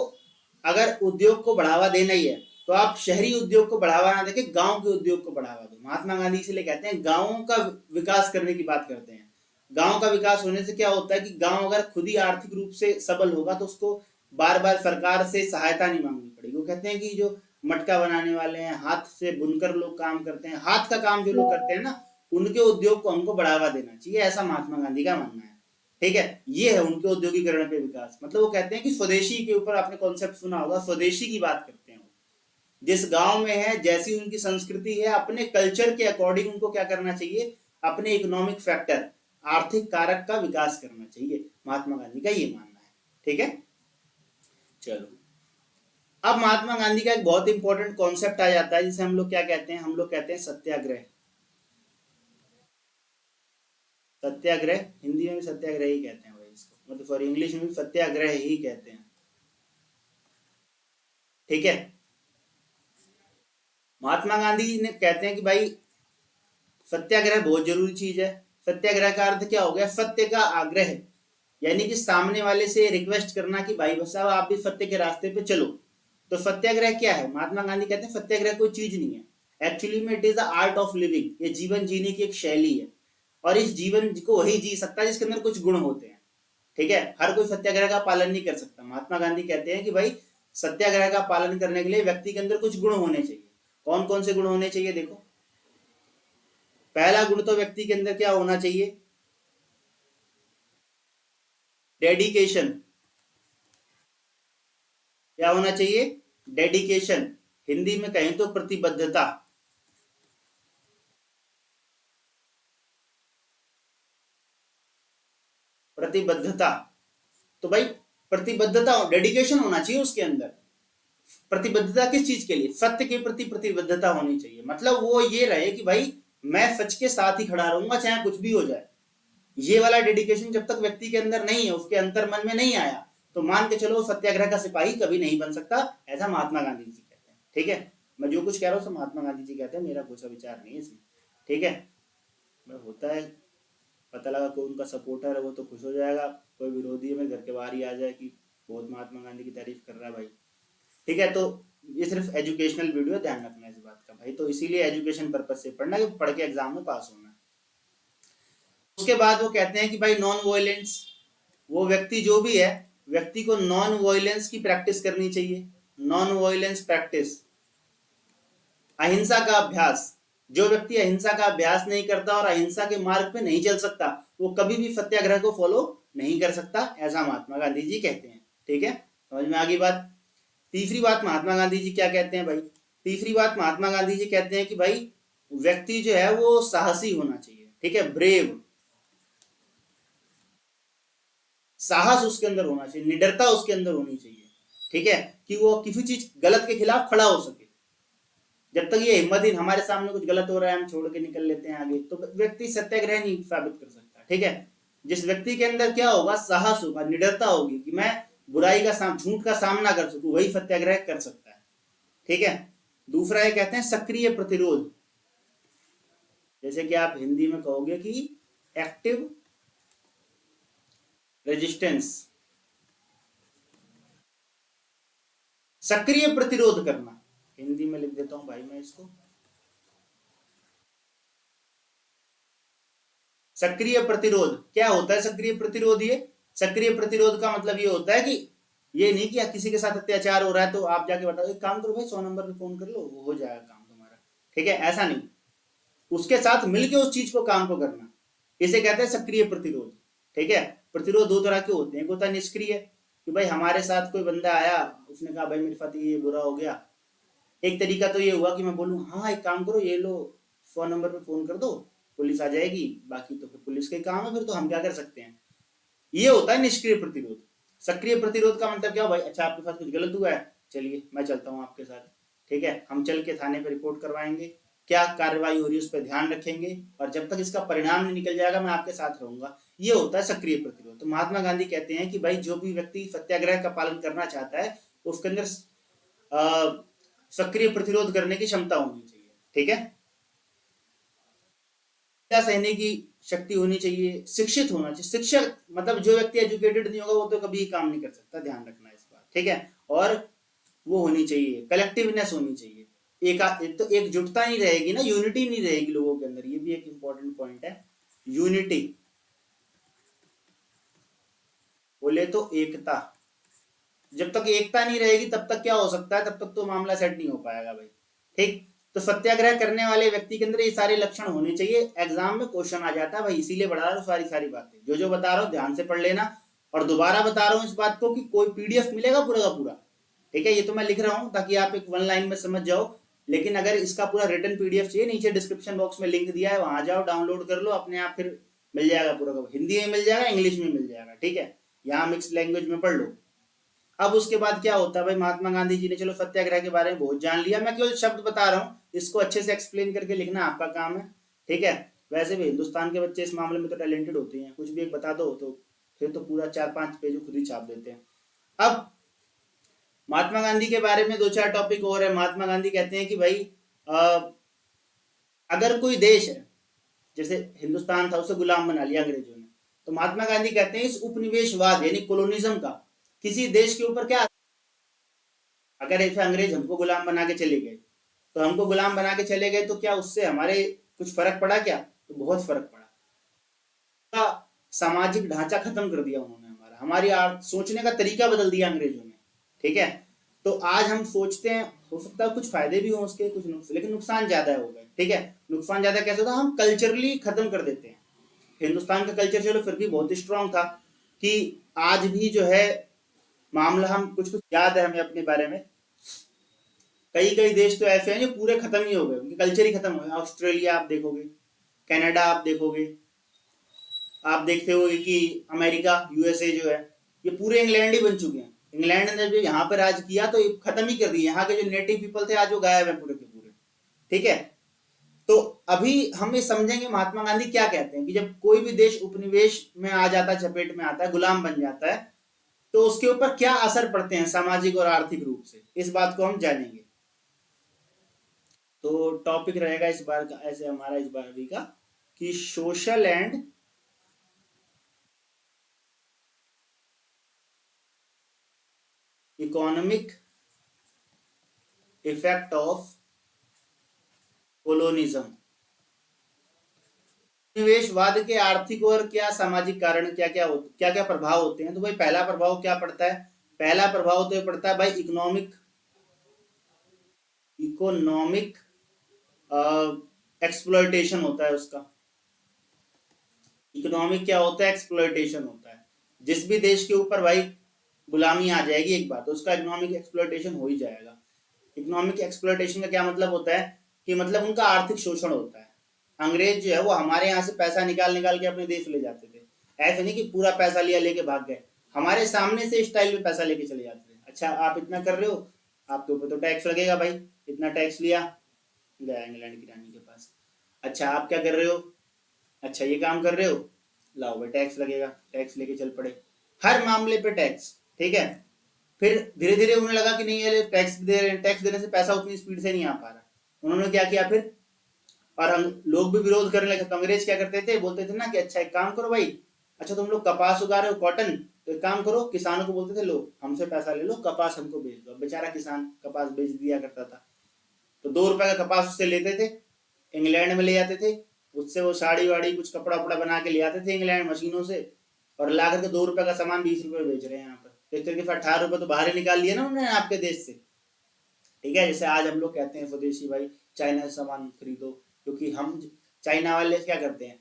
अगर उद्योग को बढ़ावा देना ही है, तो आप शहरी उद्योग को बढ़ावा ना देके गांव के उद्योग को बढ़ावा दो। महात्मा गांधी इसलिए कहते हैं गांवों का विकास करने की बात करते हैं। गांव का विकास होने से क्या होता है कि गांव अगर खुद ही आर्थिक रूप से सबल होगा तो उसको बार बार सरकार से सहायता नहीं मांगनी पड़ेगी। वो कहते हैं कि जो मटका बनाने वाले हैं, हाथ से बुनकर लोग काम करते हैं, हाथ का काम जो लोग करते हैं ना, उनके उद्योग को हमको बढ़ावा देना चाहिए, ऐसा महात्मा गांधी का मानना है, ठीक है। ये है उनके औद्योगिकरण पे विकास, मतलब वो कहते हैं कि स्वदेशी के ऊपर आपने कॉन्सेप्ट सुना होगा, स्वदेशी की बात करते हैं। जिस गांव में है, जैसी उनकी संस्कृति है, अपने कल्चर के अकॉर्डिंग उनको क्या करना चाहिए, अपने इकोनॉमिक फैक्टर, आर्थिक कारक का विकास करना चाहिए। महात्मा गांधी का ये मानना है, ठीक है। चलो, अब महात्मा गांधी का एक बहुत इंपॉर्टेंट कॉन्सेप्ट आ जाता है जिसे हम लोग क्या कहते हैं, हम लोग कहते हैं सत्याग्रह। सत्याग्रह हिंदी में भी सत्याग्रह ही कहते हैं भाई इसको, मतलब सॉरी इंग्लिश में भी सत्याग्रह ही कहते हैं, ठीक है। महात्मा गांधी ने कहते हैं कि भाई सत्याग्रह बहुत जरूरी चीज है। सत्याग्रह का अर्थ क्या हो गया, सत्य का आग्रह, यानी कि सामने वाले से रिक्वेस्ट करना कि भाई साहब आप भी सत्य के रास्ते पे चलो। तो सत्याग्रह क्या है, महात्मा गांधी कहते हैं सत्याग्रह कोई चीज नहीं है, एक्चुअली में it is the art of living, ये जीवन जीने की एक शैली है, और इस जीवन को वही जी सकता है जिसके अंदर कुछ गुण होते हैं, ठीक है। हर कोई सत्याग्रह का पालन नहीं कर सकता। महात्मा गांधी कहते हैं कि भाई सत्याग्रह का पालन करने के लिए व्यक्ति के अंदर कुछ गुण होने चाहिए। कौन कौन से गुण होने चाहिए, देखो, पहला गुण तो व्यक्ति के अंदर क्या होना चाहिए, डेडिकेशन। क्या होना चाहिए, डेडिकेशन, हिंदी में कहें तो प्रतिबद्धता। प्रतिबद्धता, तो भाई प्रतिबद्धता, डेडिकेशन होना चाहिए उसके अंदर। प्रतिबद्धता किस चीज के लिए, सत्य के प्रति प्रतिबद्धता होनी चाहिए, मतलब वो ये रहे कि भाई मैं सच के साथ ही खड़ा रहूंगा चाहे कुछ भी हो जाए। ये वाला डेडिकेशन जब तक व्यक्ति के अंदर नहीं है, उसके अंतर मन में नहीं आया, तो मान के चलो सत्याग्रह का सिपाही कभी नहीं बन सकता, ऐसा महात्मा गांधी जी कहते हैं, ठीक है। मैं जो कुछ कह रहा हूँ महात्मा गांधी जी कहते हैं, मेरा कुछ विचार नहीं है इसमें, ठीक है। होता है, पता लगा कोई उनका सपोर्टर है वो तो खुश हो जाएगा, कोई विरोधी में घर के बाहर ही आ जाए कि बहुत महात्मा गांधी की तारीफ कर रहा है भाई। ठीक है, तो ये सिर्फ एजुकेशनल वीडियो, ध्यान रखना इस बात का भाई, तो इसीलिए एजुकेशन पर्पज से पढ़ना कि पढ़ के एग्जाम में पास होना। उसके बाद वो कहते हैं कि भाई नॉन वायलेंस, वो व्यक्ति जो भी है, व्यक्ति को नॉन वायलेंस की प्रैक्टिस करनी चाहिए। नॉन वायलेंस प्रैक्टिस, अहिंसा का अभ्यास। जो व्यक्ति अहिंसा का अभ्यास नहीं करता और अहिंसा के मार्ग पे नहीं चल सकता, वो कभी भी सत्याग्रह को फॉलो नहीं कर सकता, ऐसा महात्मा गांधी जी कहते हैं। ठीक है, समझ में आ गई बात। तीसरी बात महात्मा गांधी जी क्या कहते हैं भाई, तीसरी बात महात्मा गांधी जी कहते हैं कि भाई व्यक्ति जो है वो साहसी होना चाहिए। ठीक है, ब्रेव, साहस उसके अंदर होना चाहिए, निडरता उसके अंदर होनी चाहिए। ठीक है, कि वो किसी चीज गलत के खिलाफ खड़ा हो सके। जब तक ये हिम्मत ही हमारे सामने कुछ गलत हो रहा है हम छोड़ के निकल लेते हैं आगे, तो व्यक्ति सत्याग्रह नहीं साबित कर सकता। ठीक है, जिस व्यक्ति के अंदर क्या होगा, साहस होगा, निडरता होगी कि मैं बुराई का झूठ का सामना कर सकूं, वही सत्याग्रह कर सकता है। ठीक है, दूसरा ये कहते हैं सक्रिय प्रतिरोध, जैसे कि आप हिंदी में कहोगे कि एक्टिव रेजिस्टेंस, सक्रिय प्रतिरोध करना। हिंदी में लिख देता हूं भाई मैं इसको, सक्रिय प्रतिरोध क्या होता है। सक्रिय प्रतिरोध, ये सक्रिय प्रतिरोध का मतलब ये होता है कि ये नहीं कि किसी के साथ अत्याचार हो रहा है तो आप जाके बताओ एक काम करो भाई 100 नंबर पे फोन कर लो, वो हो जाएगा काम तुम्हारा। ठीक है, ऐसा नहीं, उसके साथ मिलके उस चीज को काम को करना, इसे कहते हैं सक्रिय प्रतिरोध। ठीक है, प्रतिरोध दो तरह के होते हैं, एक होता है निष्क्रिय, कि भाई हमारे साथ कोई बंदा आया, उसने कहा भाई मेरे साथ ये बुरा हो गया। एक तरीका तो ये हुआ कि मैं बोलूँ हाँ एक काम करो, ये लो 100 नंबर पे फोन कर दो, पुलिस आ जाएगी, बाकी तो फिर पुलिस का काम है, फिर तो हम क्या कर सकते हैं। ये होता है निष्क्रिय प्रतिरोध। सक्रिय प्रतिरोध का मतलब क्या हो भाई, अच्छा आपके साथ कुछ गलत हुआ है, चलिए मैं चलता हूँ आपके साथ। ठीक है, हम चल के थाने पर रिपोर्ट करवाएंगे, क्या कार्रवाई हो रही है उस पर ध्यान रखेंगे, और जब तक इसका परिणाम नहीं निकल जाएगा मैं आपके साथ रहूंगा। ये होता है सक्रिय प्रतिरोध। तो महात्मा गांधी कहते हैं कि भाई जो भी व्यक्ति सत्याग्रह का पालन करना चाहता है उसके अंदर सक्रिय प्रतिरोध करने की क्षमता होनी चाहिए। ठीक है, क्या सहने की शक्ति होनी चाहिए, शिक्षित होना चाहिए। शिक्षक मतलब जो व्यक्ति एजुकेटेड नहीं होगा वो तो कभी काम नहीं कर सकता, ध्यान रखना इस बात। ठीक है, और वो होनी चाहिए, कलेक्टिवनेस होनी चाहिए, एक तो एकजुटता नहीं रहेगी ना, यूनिटी नहीं रहेगी लोगों के अंदर, ये भी एक इंपॉर्टेंट पॉइंट है। यूनिटी बोले तो एकता, जब तक एकता नहीं रहेगी तब तक क्या हो सकता है, तब तक तो मामला सेट नहीं हो पाएगा भाई। ठीक, तो सत्याग्रह करने वाले व्यक्ति के अंदर ये सारे लक्षण होने चाहिए। एग्जाम में क्वेश्चन आ जाता है भाई, इसीलिए बता रहा हूँ सारी सारी बातें, जो जो बता रहा हूँ ध्यान से पढ़ लेना। और दोबारा बता रहा हूँ इस बात को कि कोई पीडीएफ मिलेगा पूरा का पूरा। ठीक है, ये तो मैं लिख रहा हूँ ताकि आप एक वन लाइन में समझ जाओ, लेकिन अगर इसका पूरा रिटर्न पीडीएफ चाहिए, नीचे डिस्क्रिप्शन बॉक्स में लिंक दिया है, वहां जाओ डाउनलोड कर लो अपने आप, फिर मिल जाएगा पूरा का, हिंदी में मिल जाएगा, इंग्लिश में मिल जाएगा। ठीक है, यहाँ मिक्स लैंग्वेज में पढ़ लो। अब उसके बाद क्या होता है भाई, महात्मा गांधी जी ने चलो सत्याग्रह के बारे में बहुत जान लिया, मैं केवल शब्द बता रहा हूँ, इसको अच्छे से एक्सप्लेन करके लिखना आपका काम है। ठीक है, वैसे भी हिंदुस्तान के बच्चे इस मामले में तो टैलेंटेड होते हैं, कुछ भी एक बता दो तो फिर तो पूरा 4-5 पेज खुद ही छाप देते हैं। अब महात्मा गांधी के बारे में 2-4 टॉपिक और है। महात्मा गांधी कहते हैं कि भाई अगर कोई देश है, जैसे हिंदुस्तान था उसे गुलाम बना लिया अंग्रेजों ने, तो महात्मा गांधी कहते हैं इस उपनिवेशवाद यानी कोलोनिज्म का किसी देश के ऊपर क्या, अगर ऐसे अंग्रेज हमको गुलाम बना के चले गए, तो हमको गुलाम बना के चले गए तो क्या उससे हमारे कुछ फर्क पड़ा क्या, तो बहुत फर्क पड़ा। सामाजिक ढांचा खत्म कर दिया उन्होंने, हमारी सोचने का तरीका बदल दिया अंग्रेजों ने। ठीक है, तो आज हम सोचते हैं, हो सकता है कुछ फायदे भी हो उसके, कुछ नुकसान, लेकिन नुकसान ज्यादा हो गए। ठीक है, नुकसान ज्यादा कैसे होता है, हम कल्चरली खत्म कर देते हैं। हिंदुस्तान का कल्चर चलो फिर भी बहुत स्ट्रांग था, कि आज भी जो है मामला, हम कुछ कुछ याद है हमें अपने बारे में, कई कई देश तो ऐसे हैं जो पूरे खत्म ही हो गए, उनके कल्चर ही खत्म हो गए। ऑस्ट्रेलिया आप देखोगे, कनाडा आप देखोगे, आप देखते हो कि अमेरिका यूएसए जो है ये पूरे इंग्लैंड ही बन चुके हैं। इंग्लैंड ने जो यहाँ पर राज किया तो खत्म ही कर दिया, यहाँ के जो नेटिव पीपल थे आज वो गायब है पूरे के पूरे। ठीक है, तो अभी हम ये समझेंगे महात्मा गांधी क्या कहते हैं, कि जब कोई भी देश उपनिवेश में आ जाता है, चपेट में आता है, गुलाम बन जाता है, तो उसके ऊपर क्या असर पड़ते हैं सामाजिक और आर्थिक रूप से, इस बात को हम जानेंगे। तो टॉपिक रहेगा इस बार का ऐसे हमारा इस बार भी का, कि social and economic effect of colonialism. निवेशवाद के आर्थिक और क्या सामाजिक कारण क्या क्या प्रभाव होते हैं। तो भाई पहला प्रभाव क्या पड़ता है, पहला प्रभाव तो पड़ता है भाई इकोनॉमिक इकोनॉमिक एक्सप्लॉयटेशन होता है उसका। इकोनॉमिक क्या होता है, एक्सप्लॉयटेशन होता है। जिस भी देश के ऊपर भाई गुलामी आ जाएगी एक बार, तो उसका इकोनॉमिक एक्सप्लॉयटेशन हो ही जाएगा। इकोनॉमिक एक्सप्लॉयटेशन का क्या मतलब होता है कि मतलब उनका आर्थिक शोषण होता है। अंग्रेज जो है वो हमारे यहाँ से पैसा निकाल निकाल के अपने देश ले जाते थे। ऐसे नहीं कि पूरा पैसा लिया लेके भाग गए, हमारे सामने से स्टाइल में पैसा लेके चले जाते थे। अच्छा आप इतना कर रहे हो, आपके ऊपर तो टैक्स लगेगा भाई, इतना टैक्स लिया, गया इंग्लैंड की रानी के पास। अच्छा आप क्या कर रहे हो, अच्छा ये काम कर रहे हो, लाओ भाई टैक्स लगेगा, टैक्स लेके चल पड़े, हर मामले पे टैक्स। ठीक है, फिर धीरे धीरे उन्हें लगा कि नहीं ये टैक्स दे रहे हैं, टैक्स देने से पैसा उतनी स्पीड से नहीं आ पा रहा, उन्होंने क्या किया फिर, और हम लोग भी विरोध करने लगे। तो अंग्रेज क्या करते थे, बोलते थे ना कि अच्छा एक काम करो भाई, अच्छा तुम लोग कपास उगा रहे हो कॉटन, तो एक काम करो, किसानों को बोलते थे लो हमसे पैसा ले लो, कपास हमको बेच दो। बेचारा किसान कपास बेच दिया करता था, तो 2 रुपए का कपास उससे लेते थे, इंग्लैंड में ले जाते थे, उससे वो साड़ी वाड़ी कुछ कपड़ा उपड़ा बना के ले आते थे इंग्लैंड मशीनों से, और ला करके 2 रुपए का सामान 20 रुपए बेच रहे हैं यहाँ पर। तो एक तरीके से 18 रुपए तो बाहर ही निकाल लिए ना उन्होंने आपके देश से। ठीक है, जैसे आज हम लोग कहते हैं स्वदेशी भाई चाइना से सामान खरीदो, क्योंकि हम चाइना वाले क्या करते हैं,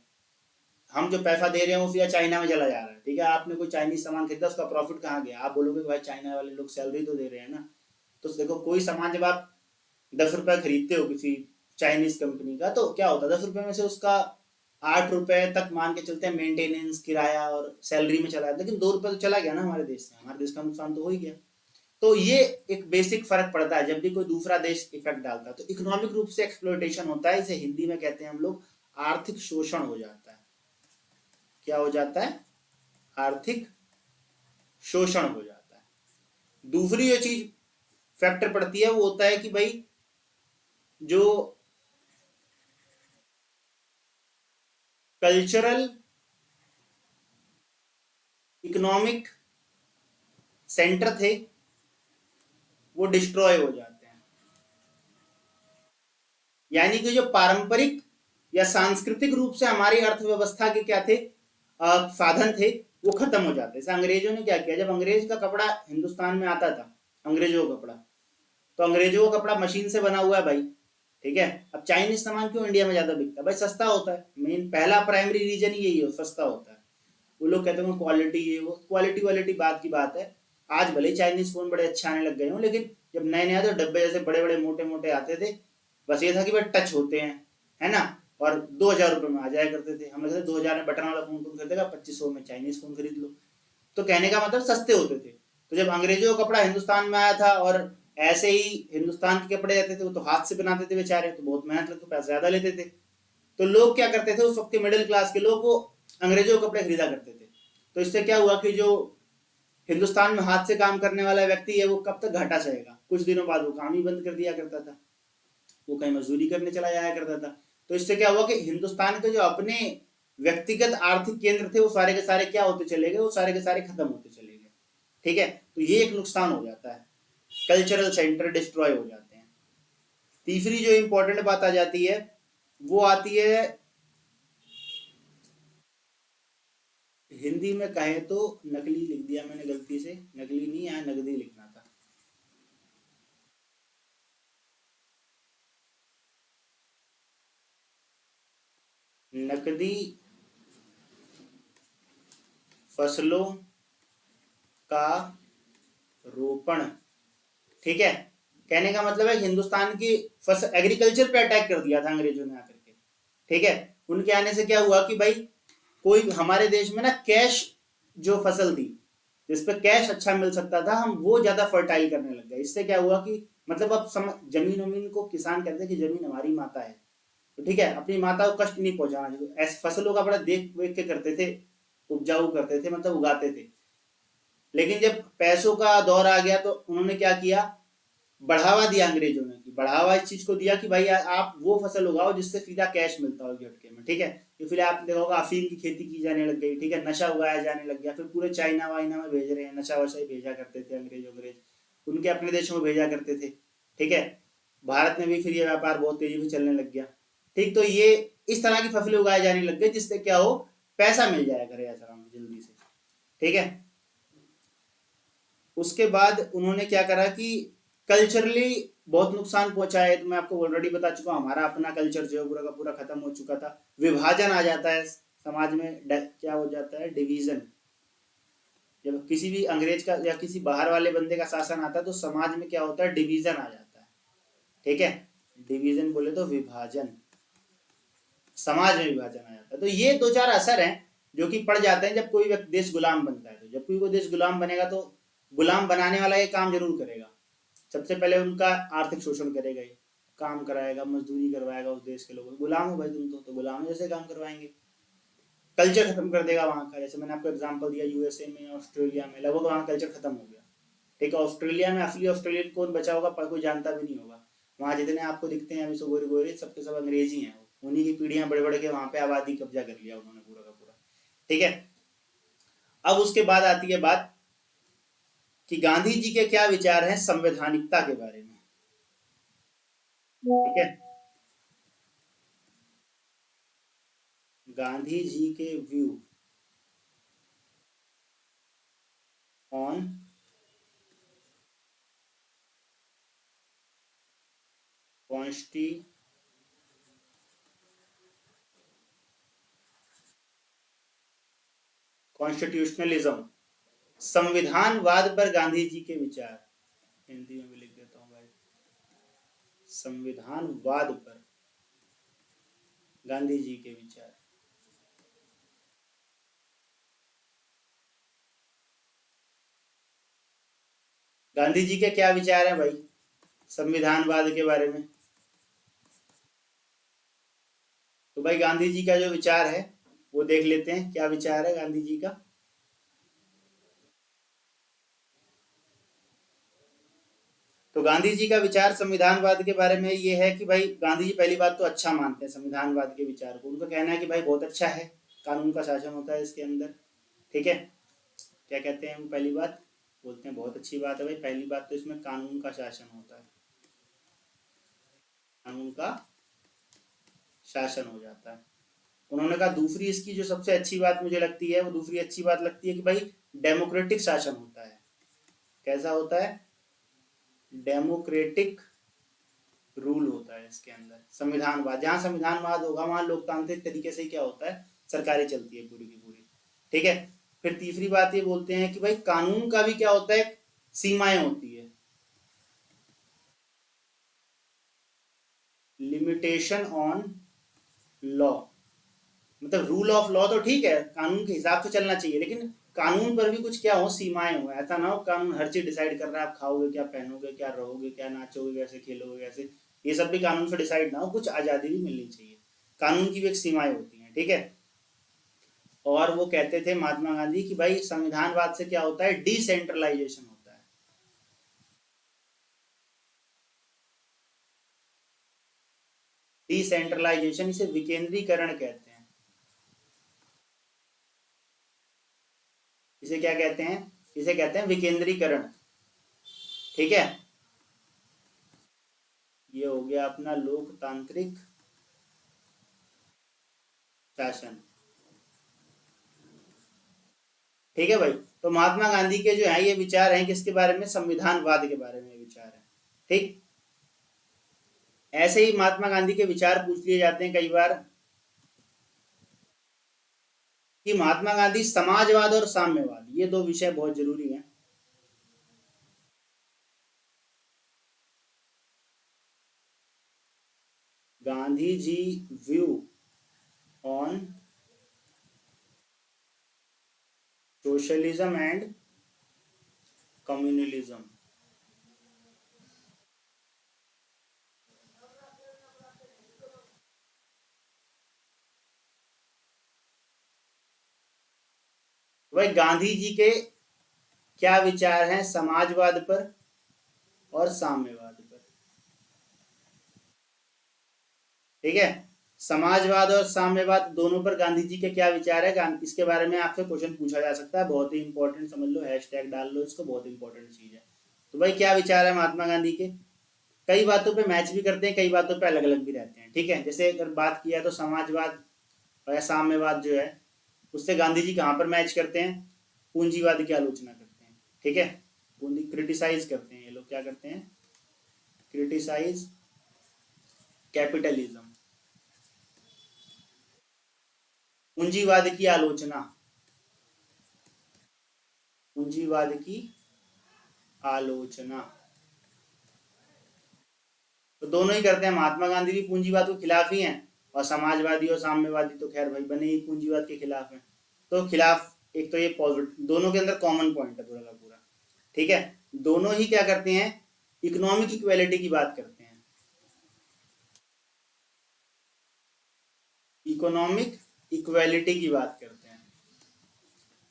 हम जो पैसा दे रहे हैं वो सीधा चाइना में चला जा रहा है। ठीक है, आपने कोई चाइनीज सामान खरीदा, उसका प्रॉफिट कहाँ गया, आप बोलोगे भाई चाइना वाले लोग सैलरी तो दे रहे हैं ना। तो देखो कोई सामान जब आप 10 रुपए खरीदते हो किसी चाइनीज कंपनी का, तो क्या होता है 10 रुपए में से उसका 8 रुपए तक मान के चलते हैं मेंटेनेंस किराया और सैलरी में चला, लेकिन 2 रुपए तो चला गया ना हमारे देश से, हमारे देश का नुकसान तो हो ही गया। तो ये एक बेसिक फर्क पड़ता है जब भी कोई दूसरा देश इफेक्ट डालता है। तो इकोनॉमिक रूप से एक्सप्लॉयटेशन होता है, इसे हिंदी में कहते हैं हम लोग आर्थिक शोषण हो जाता है। क्या हो जाता है, आर्थिक शोषण हो जाता है। दूसरी जो चीज फैक्टर पड़ती है वो होता है कि भाई जो कल्चरल इकोनॉमिक सेंटर थे वो डिस्ट्रॉय हो जाते हैं, यानी कि जो पारंपरिक या सांस्कृतिक रूप से हमारी अर्थव्यवस्था के क्या थे, साधन थे, वो खत्म हो जाते हैं। जैसे अंग्रेजों ने क्या किया, जब अंग्रेज का कपड़ा हिंदुस्तान में आता था, अंग्रेजों का कपड़ा, तो अंग्रेजों का कपड़ा मशीन से बना हुआ है भाई। ठीक है, अब चाइनीज सामान क्यों इंडिया में ज्यादा बिकता है, भाई सस्ता होता है, मेन पहला प्राइमरी रीजन यही है, सस्ता होता है। वो लोग कहते हैं क्वालिटी, ये वो क्वालिटी वालिटी बात की बात है। आज भले चाइनीज फोन बड़े अच्छे आने लग गए हों, लेकिन जब नए नए आते डब्बे जैसे बड़े बड़े मोटे मोटे आते थे, बस ये था कि भाई टच होते हैं, है ना, और 2000 रुपए में आ जाया करते थे। हम लोग 2000 में बटन वाला फोन तुम खरीदेगा, 2500 में चाइनीज फोन खरीद लो। तो कहने का मतलब सस्ते होते थे। तो जब अंग्रेजों का कपड़ा हिंदुस्तान में आया था, और ऐसे ही हिंदुस्तान के कपड़े रहते थे, वो तो हाथ से बनाते थे बेचारे, तो बहुत मेहनत लगती, पैसा ज्यादा लेते थे। तो लोग क्या करते थे, उस वक्त के मिडिल क्लास के लोग वो अंग्रेजों के कपड़े खरीदा करते थे। तो इससे क्या हुआ कि जो हिंदुस्तान में हाथ से काम करने वाला व्यक्ति है वो कब तक घाटा सहेगा, कुछ दिनों बाद वो काम ही बंद कर दिया करता था, वो कहीं मजदूरी करने चला जाया करता था। तो इससे क्या हुआ कि हिंदुस्तान के जो अपने व्यक्तिगत आर्थिक केंद्र थे वो सारे के सारे क्या होते चले गए, वो सारे के सारे खत्म होते चले गए। ठीक है, तो ये एक नुकसान हो जाता है, कल्चरल सेंटर डिस्ट्रॉय हो जाते हैं। तीसरी जो इंपॉर्टेंट बात आ जाती है वो आती है, हिंदी में कहें तो नकली लिख दिया मैंने गलती से, नकली नहीं यहाँ नकदी लिखना था। नकदी फसलों का रोपण। ठीक है, कहने का मतलब है हिंदुस्तान की फसल एग्रीकल्चर पे अटैक कर दिया था अंग्रेजों ने आकर के। ठीक है, उनके आने से क्या हुआ कि भाई कोई हमारे देश में ना कैश जो फसल थी जिसपे कैश अच्छा मिल सकता था, हम वो ज्यादा फर्टाइल करने लग गए। इससे क्या हुआ कि मतलब अब जमीन वमीन को किसान कहते हैं कि जमीन हमारी माता है, तो ठीक है अपनी माता को कष्ट नहीं पहुंचाना चाहिए, ऐसे फसलों का बड़ा देख वेख के करते थे, उपजाऊ करते थे, मतलब उगाते थे। लेकिन जब पैसों का दौर आ गया तो उन्होंने क्या किया, बढ़ावा दिया अंग्रेजों ने कि बढ़ावा इस चीज को दिया कि भाई आप वो फसल उगाओ जिससे सीधा कैश मिलता हो झटके में, ठीक है। तो फिर आप देखोगे अफीम की खेती की जाने लग गई, ठीक है, नशा उगाया जाने लग गया, फिर पूरे चाइना वाइना में भेज रहे हैं, नशा वशा ही भेजा करते थे अंग्रेज उनके अपने देशों में भेजा करते थे, ठीक है। भारत में भी फिर ये व्यापार बहुत तेजी से चलने लग गया, ठीक। तो ये इस तरह की फसलें उगाई जाने लग गई जिससे क्या हो, पैसा मिल जाया करे आसाम में जल्दी से, ठीक है। उसके बाद उन्होंने क्या करा कि कल्चरली बहुत नुकसान पहुंचा है। तो मैं आपको ऑलरेडी बता चुका हूँ, हमारा अपना कल्चर जो है पूरा का पूरा खत्म हो चुका था। विभाजन आ जाता है समाज में, क्या हो जाता है, डिवीजन। जब किसी भी अंग्रेज का या किसी बाहर वाले बंदे का शासन आता है तो समाज में क्या होता है, डिवीजन आ जाता है, ठीक है। डिवीजन बोले तो विभाजन, समाज में विभाजन आ जाता है। तो ये दो चार असर हैं जो कि पड़ जाते हैं जब कोई देश गुलाम बनता है। तो जब कोई देश गुलाम बनेगा तो गुलाम बनाने वाला ये काम जरूर करेगा, सबसे पहले उनका आर्थिक शोषण करेगा, ये काम कराएगा, मजदूरी करवाएगा उस देश के लोगों को। गुलाम हो भाई तुम तो गुलाम जैसे काम करवाएंगे। कल्चर खत्म कर देगा वहां का, जैसे मैंने आपको एग्जांपल दिया यूएसए में, ऑस्ट्रेलिया में, लगभग वहां कल्चर खत्म हो गया, ठीक है। ऑस्ट्रेलिया में असली ऑस्ट्रेलियन कौन बचा होगा पर कोई जानता भी नहीं होगा। वहां जितने आपको दिखते हैं अभी सब गोरे गोरे, सबके सब अंग्रेजी हैं, उन्हीं की पीढ़ियां बड़े बड़े के वहां पे आबादी कब्जा कर लिया उन्होंने पूरा का पूरा, ठीक है। अब उसके बाद आती है बात कि गांधी जी के क्या विचार हैं संवैधानिकता के बारे में, ठीक है। गांधी जी के व्यू ऑन कॉन्स्टिट्यूशनलिज्म, संविधानवाद पर गांधी जी के विचार। हिंदी में भी लिख देता हूं भाई, संविधानवाद पर गांधी जी के विचार। गांधी जी के क्या विचार हैं भाई संविधानवाद के बारे में। तो भाई गांधी जी का जो विचार है वो देख लेते हैं, क्या विचार है गांधी जी का। तो गांधी जी का विचार संविधानवाद के बारे में ये है कि भाई गांधी जी पहली बात तो अच्छा मानते हैं संविधानवाद के विचार को। उनका कहना है कि भाई बहुत अच्छा है, कानून का शासन होता है इसके अंदर, ठीक है। क्या कहते हैं, पहली बात बोलते हैं बहुत अच्छी बात है भाई, पहली बात तो इसमें कानून का शासन होता है, कानून का शासन हो जाता है। उन्होंने कहा दूसरी इसकी जो सबसे अच्छी बात मुझे लगती है, वो दूसरी अच्छी बात लगती है कि भाई डेमोक्रेटिक शासन होता है। कैसा होता है, डेमोक्रेटिक रूल होता है इसके अंदर। संविधानवाद, जहां संविधानवाद होगा वहां लोकतांत्रिक तरीके से क्या होता है, सरकारें चलती है पूरी की पूरी, ठीक है। फिर तीसरी बात ये बोलते हैं कि भाई कानून का भी क्या होता है, सीमाएं होती है, लिमिटेशन ऑन लॉ। मतलब रूल ऑफ लॉ तो ठीक है, कानून के हिसाब से चलना चाहिए, लेकिन कानून पर भी कुछ क्या हो, सीमाएं हो। ऐसा ना हो कानून हर चीज डिसाइड कर रहा है, आप खाओगे क्या, पहनोगे क्या, रहोगे क्या, नाचोगे कैसे, खेलोगे कैसे, ये सब भी कानून से डिसाइड ना हो। कुछ आजादी भी मिलनी चाहिए, कानून की भी एक सीमाएं होती हैं, ठीक है। और वो कहते थे महात्मा गांधी कि भाई संविधानवाद से क्या होता है, डिसेंट्रलाइजेशन होता है। डिसेंट्रलाइजेशन, इसे विकेंद्रीकरण कहते हैं। इसे क्या कहते हैं, इसे कहते हैं विकेंद्रीकरण, ठीक है। ये हो गया अपना लोकतांत्रिक शासन, ठीक है भाई। तो महात्मा गांधी के जो है ये विचार हैं किसके बारे में, संविधानवाद के बारे में विचार है, ठीक। ऐसे ही महात्मा गांधी के विचार पूछ लिए जाते हैं कई बार कि महात्मा गांधी समाजवाद और साम्यवाद, ये दो विषय बहुत जरूरी हैं। Gandhi ji view on socialism and communalism. भाई गांधी जी के क्या विचार हैं समाजवाद पर और साम्यवाद पर। ठीक है। समाजवाद और साम्यवाद दोनों पर गांधी जी के क्या विचार है, इसके बारे में आपसे क्वेश्चन पूछा जा सकता है, बहुत ही इंपॉर्टेंट समझ लो, हैशटैग डाल लो इसको, बहुत इंपॉर्टेंट चीज है। तो भाई क्या विचार है महात्मा गांधी के, कई बातों पे मैच भी करते हैं, कई बातों पे अलग अलग भी रहते हैं, ठीक है। जैसे अगर बात किया तो समाजवाद या साम्यवाद जो है उससे गांधी जी कहाँ पर मैच करते हैं, पूंजीवाद की आलोचना करते हैं, ठीक है। पूंजी क्रिटिसाइज करते हैं ये लोग, क्या करते हैं, क्रिटिसाइज कैपिटलिज्म, पूंजीवाद की आलोचना, पूंजीवाद की आलोचना, तो दोनों ही करते हैं। महात्मा गांधी भी पूंजीवाद के खिलाफ ही हैं, और समाजवादी और साम्यवादी तो खैर भाई बने ही पूंजीवाद के खिलाफ हैं। तो खिलाफ, एक तो ये पॉजिटिव, दोनों के अंदर कॉमन पॉइंट है पूरा का पूरा, ठीक है। दोनों ही क्या करते हैं, इकोनॉमिक इक्वेलिटी की बात करते हैं, इकोनॉमिक इक्वेलिटी की बात करते हैं,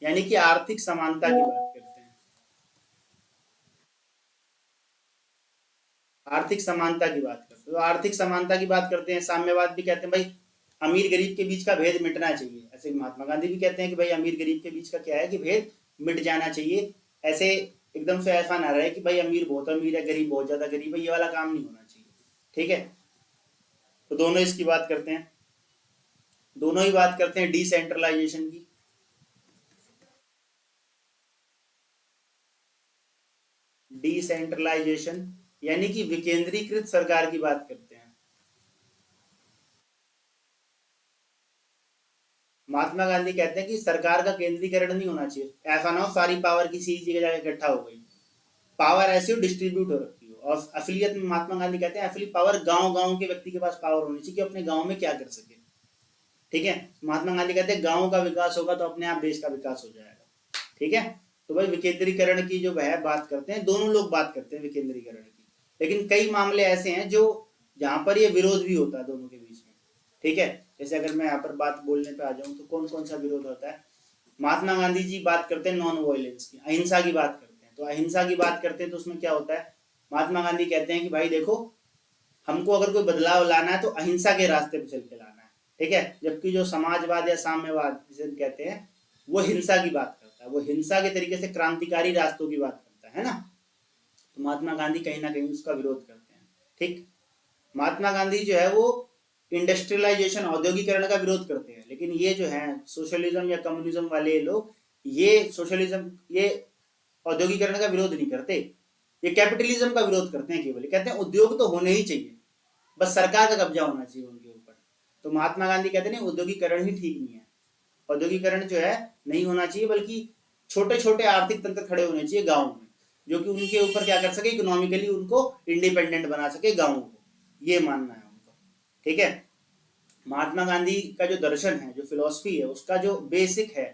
यानी कि आर्थिक समानता की बात करते हैं, आर्थिक समानता की बात करते हैं। तो आर्थिक समानता की बात करते हैं। साम्यवाद भी कहते हैं भाई अमीर गरीब के बीच का भेद मिटना चाहिए, ऐसे महात्मा गांधी भी कहते हैं कि भाई अमीर गरीब के बीच का क्या है कि भेद मिट जाना चाहिए। ऐसे एकदम से ऐसा ना रहे कि भाई अमीर बहुत अमीर है, गरीब बहुत ज्यादा गरीब है, ये वाला काम नहीं होना चाहिए, ठीक है। तो दोनों इसकी बात करते हैं। दोनों ही बात करते हैं डिसेंट्रलाइजेशन की, डिसेंट्रलाइजेशन यानी कि विकेंद्रीकृत सरकार की बात करते हैं। महात्मा गांधी कहते हैं कि सरकार का केंद्रीकरण नहीं होना चाहिए, ऐसा ना हो सारी पावर किसी जगह जाकर इकट्ठा हो गई, पावर ऐसी हो डिस्ट्रीब्यूट हो रखी हो। और असलियत में महात्मा गांधी कहते हैं असली पावर गांव गांव के व्यक्ति के पास पावर होनी चाहिए कि अपने गांव में क्या कर सके, ठीक है। महात्मा गांधी कहते हैं गांव का विकास होगा तो अपने आप देश का विकास हो जाएगा, ठीक है। तो भाई विकेंद्रीकरण की जो वह बात करते हैं, दोनों लोग बात करते हैं विकेंद्रीकरण की, लेकिन कई मामले ऐसे हैं जो जहां पर ये विरोध भी होता है दोनों के बीच में, ठीक है। जैसे अगर मैं यहाँ पर बात बोलने पे आ जाऊं तो कौन कौन सा विरोध होता है। महात्मा गांधी जी बात करते हैं नॉन वायलेंस की, अहिंसा की बात करते हैं। तो अहिंसा की बात करते हैं तो उसमें क्या होता है, महात्मा गांधी कहते हैं कि भाई देखो हमको अगर कोई बदलाव लाना है तो अहिंसा के रास्ते पे चल के लाना है, ठीक है। जबकि जो समाजवाद या साम्यवाद जिसे कहते हैं वो हिंसा की बात करता है, वो हिंसा के तरीके से क्रांतिकारी रास्तों की बात करता है ना। तो महात्मा गांधी कहीं ना कहीं उसका विरोध करते हैं, ठीक। महात्मा गांधी जो है वो इंडस्ट्रियलाइजेशन औद्योगिकरण का विरोध करते हैं, लेकिन ये जो है सोशलिज्म या कम्युनिज्म वाले लोग ये सोशलिज्म ये औद्योगिकरण का विरोध नहीं करते, ये कैपिटलिज्म का विरोध करते हैं केवल। कहते हैं उद्योग तो होने ही चाहिए, बस सरकार का कब्जा होना चाहिए उनके ऊपर। तो महात्मा गांधी कहते हैं औद्योगिकरण ही ठीक नहीं है, औद्योगिकरण जो है नहीं होना चाहिए, बल्कि छोटे छोटे आर्थिक तंत्र खड़े होने चाहिए गाँव में, जो कि उनके ऊपर क्या कर सके, इकोनॉमिकली उनको इंडिपेंडेंट बना सके गाँवों को, ये मानना है उनका, ठीक है। महात्मा गांधी का जो दर्शन है, जो फिलॉसफी है, उसका जो बेसिक है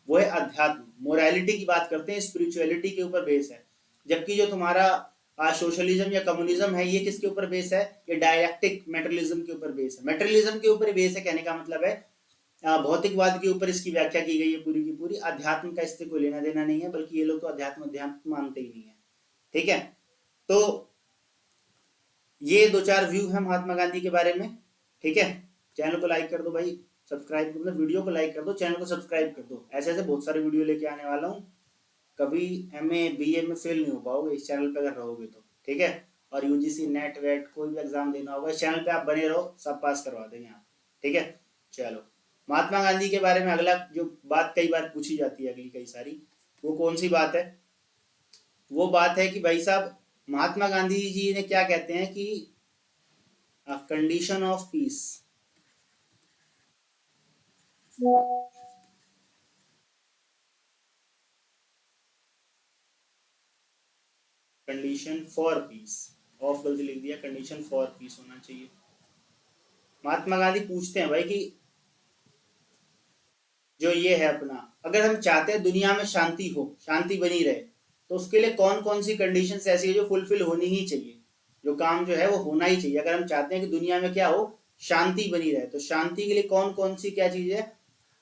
वो है अध्यात्म, मोरालिटी की बात करते हैं, स्पिरिचुअलिटी के ऊपर बेस है। जबकि जो तुम्हारा सोशलिज्म या कम्युनिज्म है ये किसके ऊपर बेस है, ये डायलेक्टिक मेटेरियलिज्म के ऊपर बेस है, मेटेरियलिज्म के ऊपर बेस है। कहने का मतलब है भौतिकवाद के ऊपर इसकी व्याख्या की गई है पूरी की पूरी, अध्यात्म का इससे कोई लेना देना नहीं है, बल्कि ये लोग तो अध्यात्म मानते ही नहीं है, ठीक है। तो ये दो चार व्यू है महात्मा गांधी के बारे में, ठीक है। चैनल को लाइक कर दो भाई, सब्सक्राइब मतलब वीडियो को लाइक कर दो, चैनल को सब्सक्राइब कर दो, ऐसे ऐसे बहुत सारे वीडियो लेके आने वाला हूँ। कभी एमए बीए में फेल नहीं हो पाओगे इस चैनल पे अगर रहोगे तो, ठीक है। और यूजीसी नेट वेट कोई भी एग्जाम देना होगा इस चैनल पे आप बने रहो, सब पास करवा देंगे आप, ठीक है। चलो महात्मा गांधी के बारे में अगला जो बात कई बार पूछी जाती है अगली कई सारी, वो कौन सी बात है, वो बात है कि भाई साहब महात्मा गांधी जी ने क्या कहते हैं कि condition of peace, condition for piece, of गलती लिख दिया, कंडीशन फॉर पीस होना चाहिए। महात्मा गांधी पूछते हैं भाई कि जो ये है अपना, अगर हम चाहते हैं दुनिया में शांति हो, शांति बनी रहे, तो उसके लिए कौन कौन सी कंडीशंस ऐसी है जो फुलफिल होनी ही चाहिए, जो काम जो है वो होना ही चाहिए। अगर हम चाहते हैं कि दुनिया में क्या हो, शांति बनी रहे, तो शांति के लिए कौन कौन सी क्या चीज है,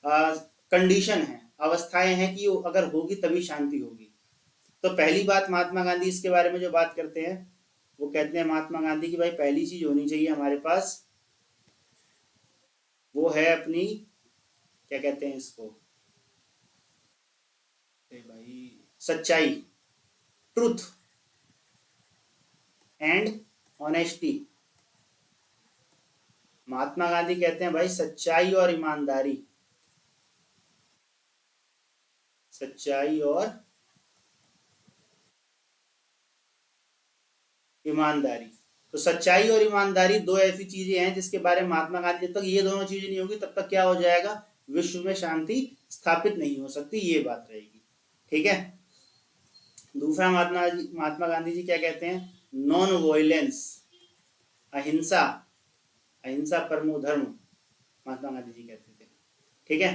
कंडीशन है, अवस्थाएं हैं कि अगर होगी तभी शांति होगी। तो पहली बात महात्मा गांधी इसके बारे में जो बात करते हैं वो कहते हैं महात्मा गांधी की भाई पहली चीज होनी चाहिए हमारे पास वो है अपनी, क्या कहते हैं इसको, भाई, सच्चाई, truth and honesty. Mahatma Gandhi कहते हैं भाई सच्चाई और ईमानदारी, सच्चाई और ईमानदारी। तो सच्चाई और ईमानदारी दो ऐसी चीजें हैं जिसके बारे में महात्मा गांधी, जब तक ये दोनों चीजें नहीं होगी तब तक क्या हो जाएगा, विश्व में शांति स्थापित नहीं हो सकती, ये बात रहेगी। ठीक है। दूसरा महात्मा गांधी जी क्या कहते हैं, नॉन वायलेंस, अहिंसा, अहिंसा परमो धर्म, महात्मा गांधी जी कहते थे। ठीक है।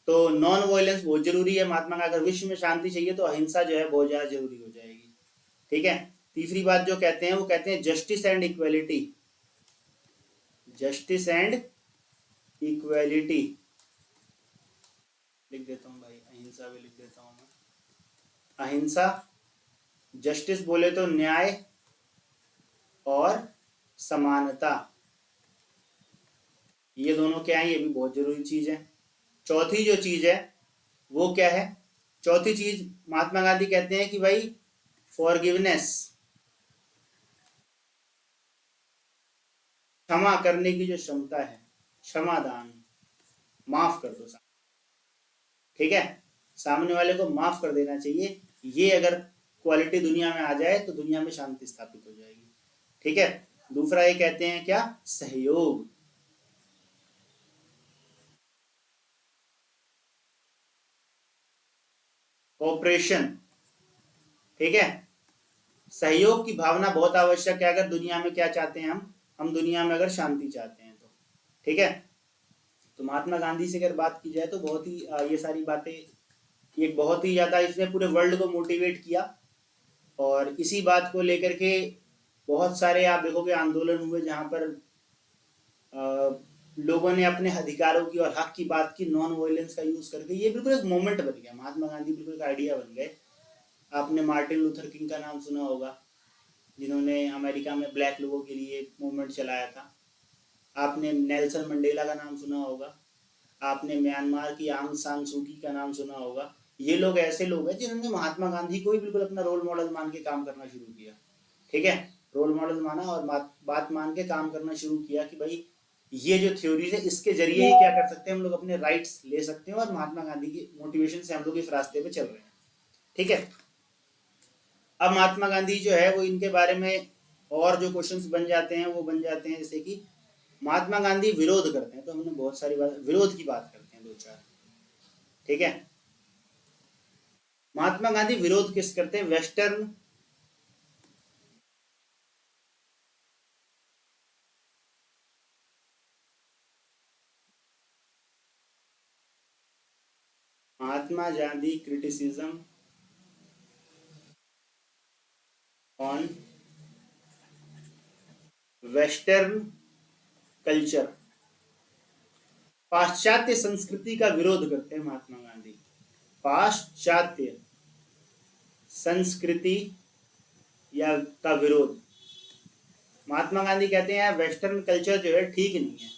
तो नॉन वायलेंस बहुत जरूरी है महात्मा का, अगर विश्व में शांति चाहिए तो अहिंसा जो है बहुत ज्यादा जरूरी हो जाएगी। ठीक है। तीसरी बात जो कहते हैं वो कहते हैं justice and equality, justice and equality, लिख देता हूं भाई, अहिंसा भी लिख देता हूं मैं। अहिंसा, जस्टिस बोले तो न्याय और समानता, ये दोनों क्या है, ये भी बहुत जरूरी चीज है। चौथी जो चीज है वो क्या है, चौथी चीज महात्मा गांधी कहते हैं कि भाई फॉरगिवनेस, क्षमा करने की जो क्षमता है, क्षमादान, माफ कर दो। ठीक है, सामने वाले को माफ कर देना चाहिए, ये अगर क्वालिटी दुनिया में आ जाए तो दुनिया में शांति स्थापित हो जाएगी। ठीक है। दूसरा ये कहते हैं क्या, सहयोग, कोऑपरेशन। ठीक है। सहयोग की भावना बहुत आवश्यक है, अगर दुनिया में क्या चाहते हैं हम दुनिया में अगर शांति चाहते हैं तो। ठीक है। तो महात्मा गांधी से अगर बात की जाए तो बहुत ही ये सारी बातें, ये बहुत ही ज्यादा इसने पूरे वर्ल्ड को मोटिवेट किया, और इसी बात को लेकर के बहुत सारे आप देखोगे आंदोलन हुए जहां पर लोगों ने अपने अधिकारों की और हक की बात की, नॉन वायलेंस का यूज करके। ये बिल्कुल एक मोमेंट बन गया, महात्मा गांधी बिल्कुल एक आइडिया बन गए। आपने मार्टिन लूथर किंग का नाम सुना होगा, जिन्होंने अमेरिका में ब्लैक लोगों के लिए मूवमेंट चलाया था। आपने नेल्सन मंडेला का नाम सुना होगा, आपने म्यांमार की आंग सान सूकी का नाम सुना होगा। ये लोग ऐसे लोग हैं जिन्होंने महात्मा गांधी को ही बिल्कुल अपना रोल मॉडल मान के काम करना शुरू किया। ठीक है, रोल मॉडल माना और बात मान के काम करना शुरू किया कि भाई ये जो थ्योरीज है इसके जरिए ही क्या कर सकते हैं हम लोग, अपने राइट्स ले सकते हैं, और महात्मा गांधी की मोटिवेशन से हम लोग इस रास्ते पे चल रहे हैं। ठीक है। अब महात्मा गांधी जो है वो इनके बारे में और जो क्वेश्चंस बन जाते हैं वो बन जाते हैं, जैसे कि महात्मा गांधी विरोध करते हैं, तो हमने बहुत सारी बात विरोध की बात करते हैं, दो चार। ठीक है। महात्मा गांधी विरोध किस करते हैं, western, Mahatma Gandhi criticism on western culture, पाश्चात्य संस्कृति का विरोध करते हैं महात्मा गांधी, पाश्चात्य संस्कृति या का विरोध। महात्मा गांधी कहते हैं वेस्टर्न कल्चर जो है ठीक नहीं है।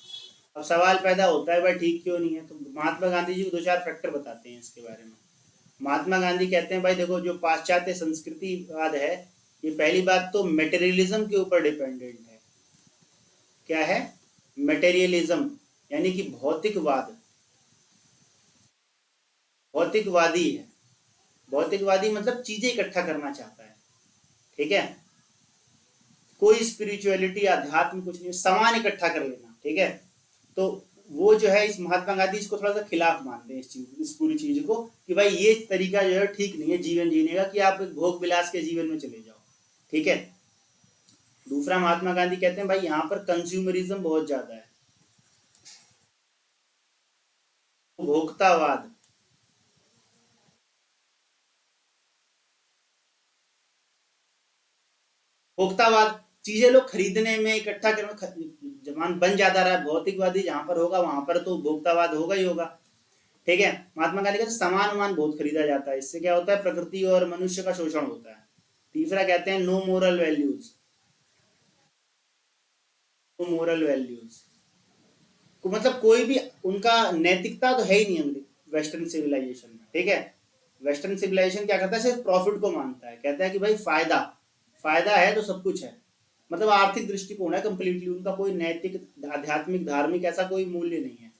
अब सवाल पैदा होता है भाई ठीक क्यों नहीं है, तो महात्मा गांधी जी दो चार फैक्टर बताते हैं इसके बारे में। महात्मा गांधी कहते हैं भाई देखो, जो पाश्चात्य संस्कृतिवाद है, ये पहली बात तो मेटेरियलिज्म के ऊपर डिपेंडेंट है। क्या है, मेटेरियलिज्म, यानी कि भौतिकवाद, भौतिकवादी है। भौतिकवादी मतलब चीजें इकट्ठा करना चाहता है। ठीक है, कोई स्पिरिचुअलिटी अध्यात्म कुछ नहीं, सामान इकट्ठा कर लेना। ठीक है, तो वो जो है इस महात्मा गांधी इसको थोड़ा सा खिलाफ मानते हैं, इस चीज, इस पूरी चीज को, कि भाई ये तरीका जो है ठीक नहीं है जीवन जीने का, कि आप भोग विलास के जीवन में चले जाओ। ठीक है। दूसरा महात्मा गांधी कहते हैं भाई यहाँ पर कंज्यूमरिज्म बहुत ज्यादा है, भोक्तावाद, भोक्तावाद, चीजें लोग खरीदने में इकट्ठा करने, जमान बन जाता रहा। भौतिकवादी जहां पर होगा वहां पर तो भोक्तावाद होगा ही होगा। ठीक है। महात्मा गांधी कहते हैं सामान वामान बहुत खरीदा जाता है, इससे क्या होता है, प्रकृति और मनुष्य का शोषण होता है। तीसरा कहते हैं no moral values, no moral values, मतलब कोई भी उनका नैतिकता तो है ही नहीं वेस्टर्न सिविलाइजेशन में, ठीक है। वेस्टर्न सिविलाइजेशन क्या करता है, सिर्फ प्रॉफिट को मानता है, कहता है कि भाई फायदा फायदा है तो सब कुछ है, मतलब आर्थिक दृष्टिकोण है कंप्लीटली, उनका कोई नैतिक आध्यात्मिक धार्मिक ऐसा कोई मूल्य नहीं है,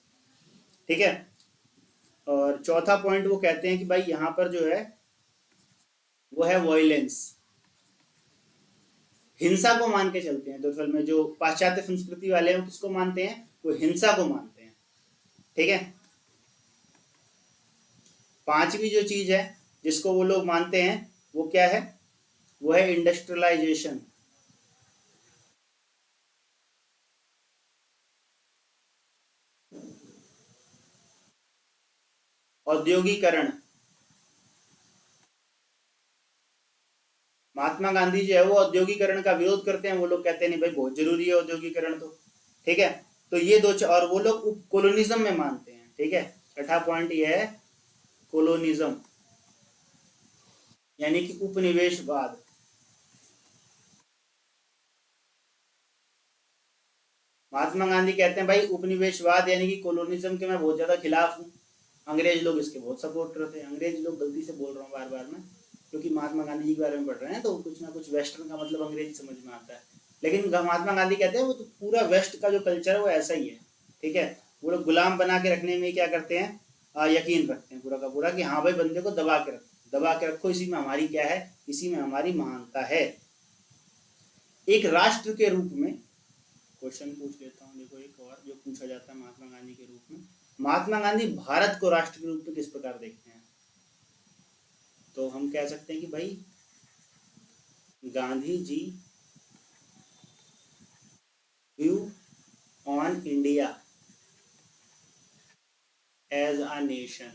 ठीक है। और चौथा पॉइंट वो कहते हैं कि भाई यहाँ पर जो है वो है वॉयलेंस, हिंसा को मान के चलते हैं। दरअसल में जो पाश्चात्य संस्कृति वाले हैं वो किसको मानते हैं, वो हिंसा को मानते हैं, ठीक है। पांचवी जो चीज है जिसको वो लोग मानते हैं वो क्या है, वो है इंडस्ट्रियलाइजेशन, औद्योगिकरण। महात्मा गांधी जो है वो औद्योगिकरण का विरोध करते हैं, वो लोग कहते हैं नहीं भाई बहुत जरूरी है औद्योगिकरण तो, ठीक है। तो ये दो और वो लोग कोलोनिज्म में मानते हैं, ठीक है। छठा पॉइंट ये है कोलोनिज्म, यानी कि उपनिवेशवाद। महात्मा गांधी कहते हैं भाई उपनिवेशवाद यानी कि कोलोनिज्म के मैं बहुत ज्यादा खिलाफ हूँ, अंग्रेज लोग इसके बहुत सपोर्ट करते हैं। अंग्रेज लोग गलती से बोल रहा हूँ बार बार में, क्योंकि महात्मा गांधी जी के बारे में पढ़ रहे हैं तो कुछ ना कुछ वेस्टर्न का मतलब अंग्रेजी समझ में आता है, लेकिन महात्मा गांधी कहते हैं वो तो पूरा वेस्ट का जो कल्चर है वो ऐसा ही है, ठीक है। वो लोग गुलाम बना के रखने में क्या करते हैं, यकीन रखते हैं पूरा का पूरा कि हाँ भाई बंदे को दबा के रखो, इसी में हमारी क्या है, इसी में हमारी महानता है। एक राष्ट्र के रूप में क्वेश्चन पूछ लेता हूँ, देखो एक और जो पूछा जाता है महात्मा गांधी के रूप में, महात्मा गांधी भारत को राष्ट्र के रूप में किस प्रकार देखते हैं। तो हम कह सकते हैं कि भाई Gandhi ji view on India as a nation,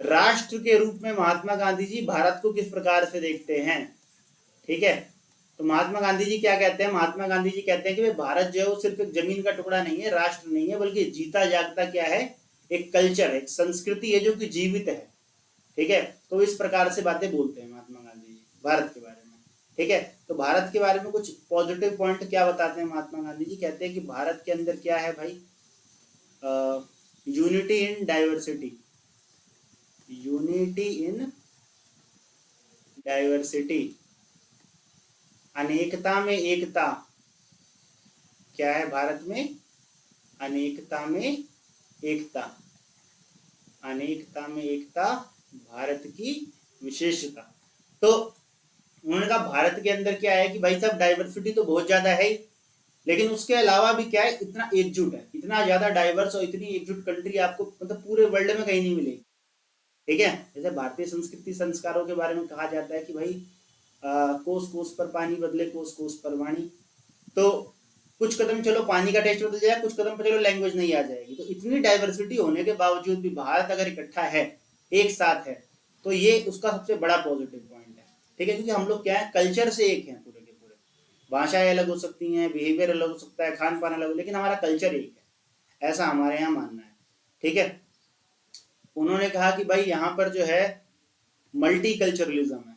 राष्ट्र के रूप में महात्मा गांधी जी भारत को किस प्रकार से देखते हैं, ठीक है। तो महात्मा गांधी जी क्या कहते हैं, महात्मा गांधी जी कहते हैं कि भारत जो है वो सिर्फ एक जमीन का टुकड़ा नहीं है, राष्ट्र नहीं है, बल्कि जीता जागता क्या है, एक कल्चर है, एक संस्कृति है जो कि जीवित है, ठीक है। तो इस प्रकार से बातें बोलते हैं महात्मा गांधी जी भारत के बारे में, ठीक है। तो भारत के बारे में कुछ पॉजिटिव पॉइंट क्या बताते हैं महात्मा गांधी जी, कहते हैं कि भारत के अंदर क्या है भाई, unity in diversity, unity in diversity, अनेकता में एकता, क्या है भारत में, अनेकता में एकता, अनेकता में एकता भारत की विशेषता। तो उन्होंने कहा भारत के अंदर क्या है कि भाई साहब डाइवर्सिटी तो बहुत ज्यादा है, लेकिन उसके अलावा भी क्या है, इतना एकजुट है, इतना ज्यादा डाइवर्स और इतनी एकजुट कंट्री आपको मतलब पूरे वर्ल्ड में कहीं नहीं मिलेगी, ठीक है। जैसे भारतीय संस्कृति संस्कारों के बारे में कहा जाता है कि भाई कोस कोस पर पानी बदले कोस कोस पर वाणी, तो कुछ कदम चलो पानी का टेस्ट बदल जाए, कुछ कदम पर चलो लैंग्वेज नहीं आ जाएगी। तो इतनी डाइवर्सिटी होने के बावजूद भी भारत अगर इकट्ठा है, एक साथ है, तो ये उसका सबसे बड़ा पॉजिटिव पॉइंट है, ठीक है। क्योंकि हम लोग क्या है, कल्चर से एक हैं पूरे के पूरे, भाषाएं अलग हो सकती हैं, बिहेवियर अलग हो सकता है, खान पान अलग हो, लेकिन हमारा कल्चर एक है, ऐसा हमारे यहाँ मानना है, ठीक है। उन्होंने कहा कि भाई यहाँ पर जो है मल्टी कल्चरलिज्म है,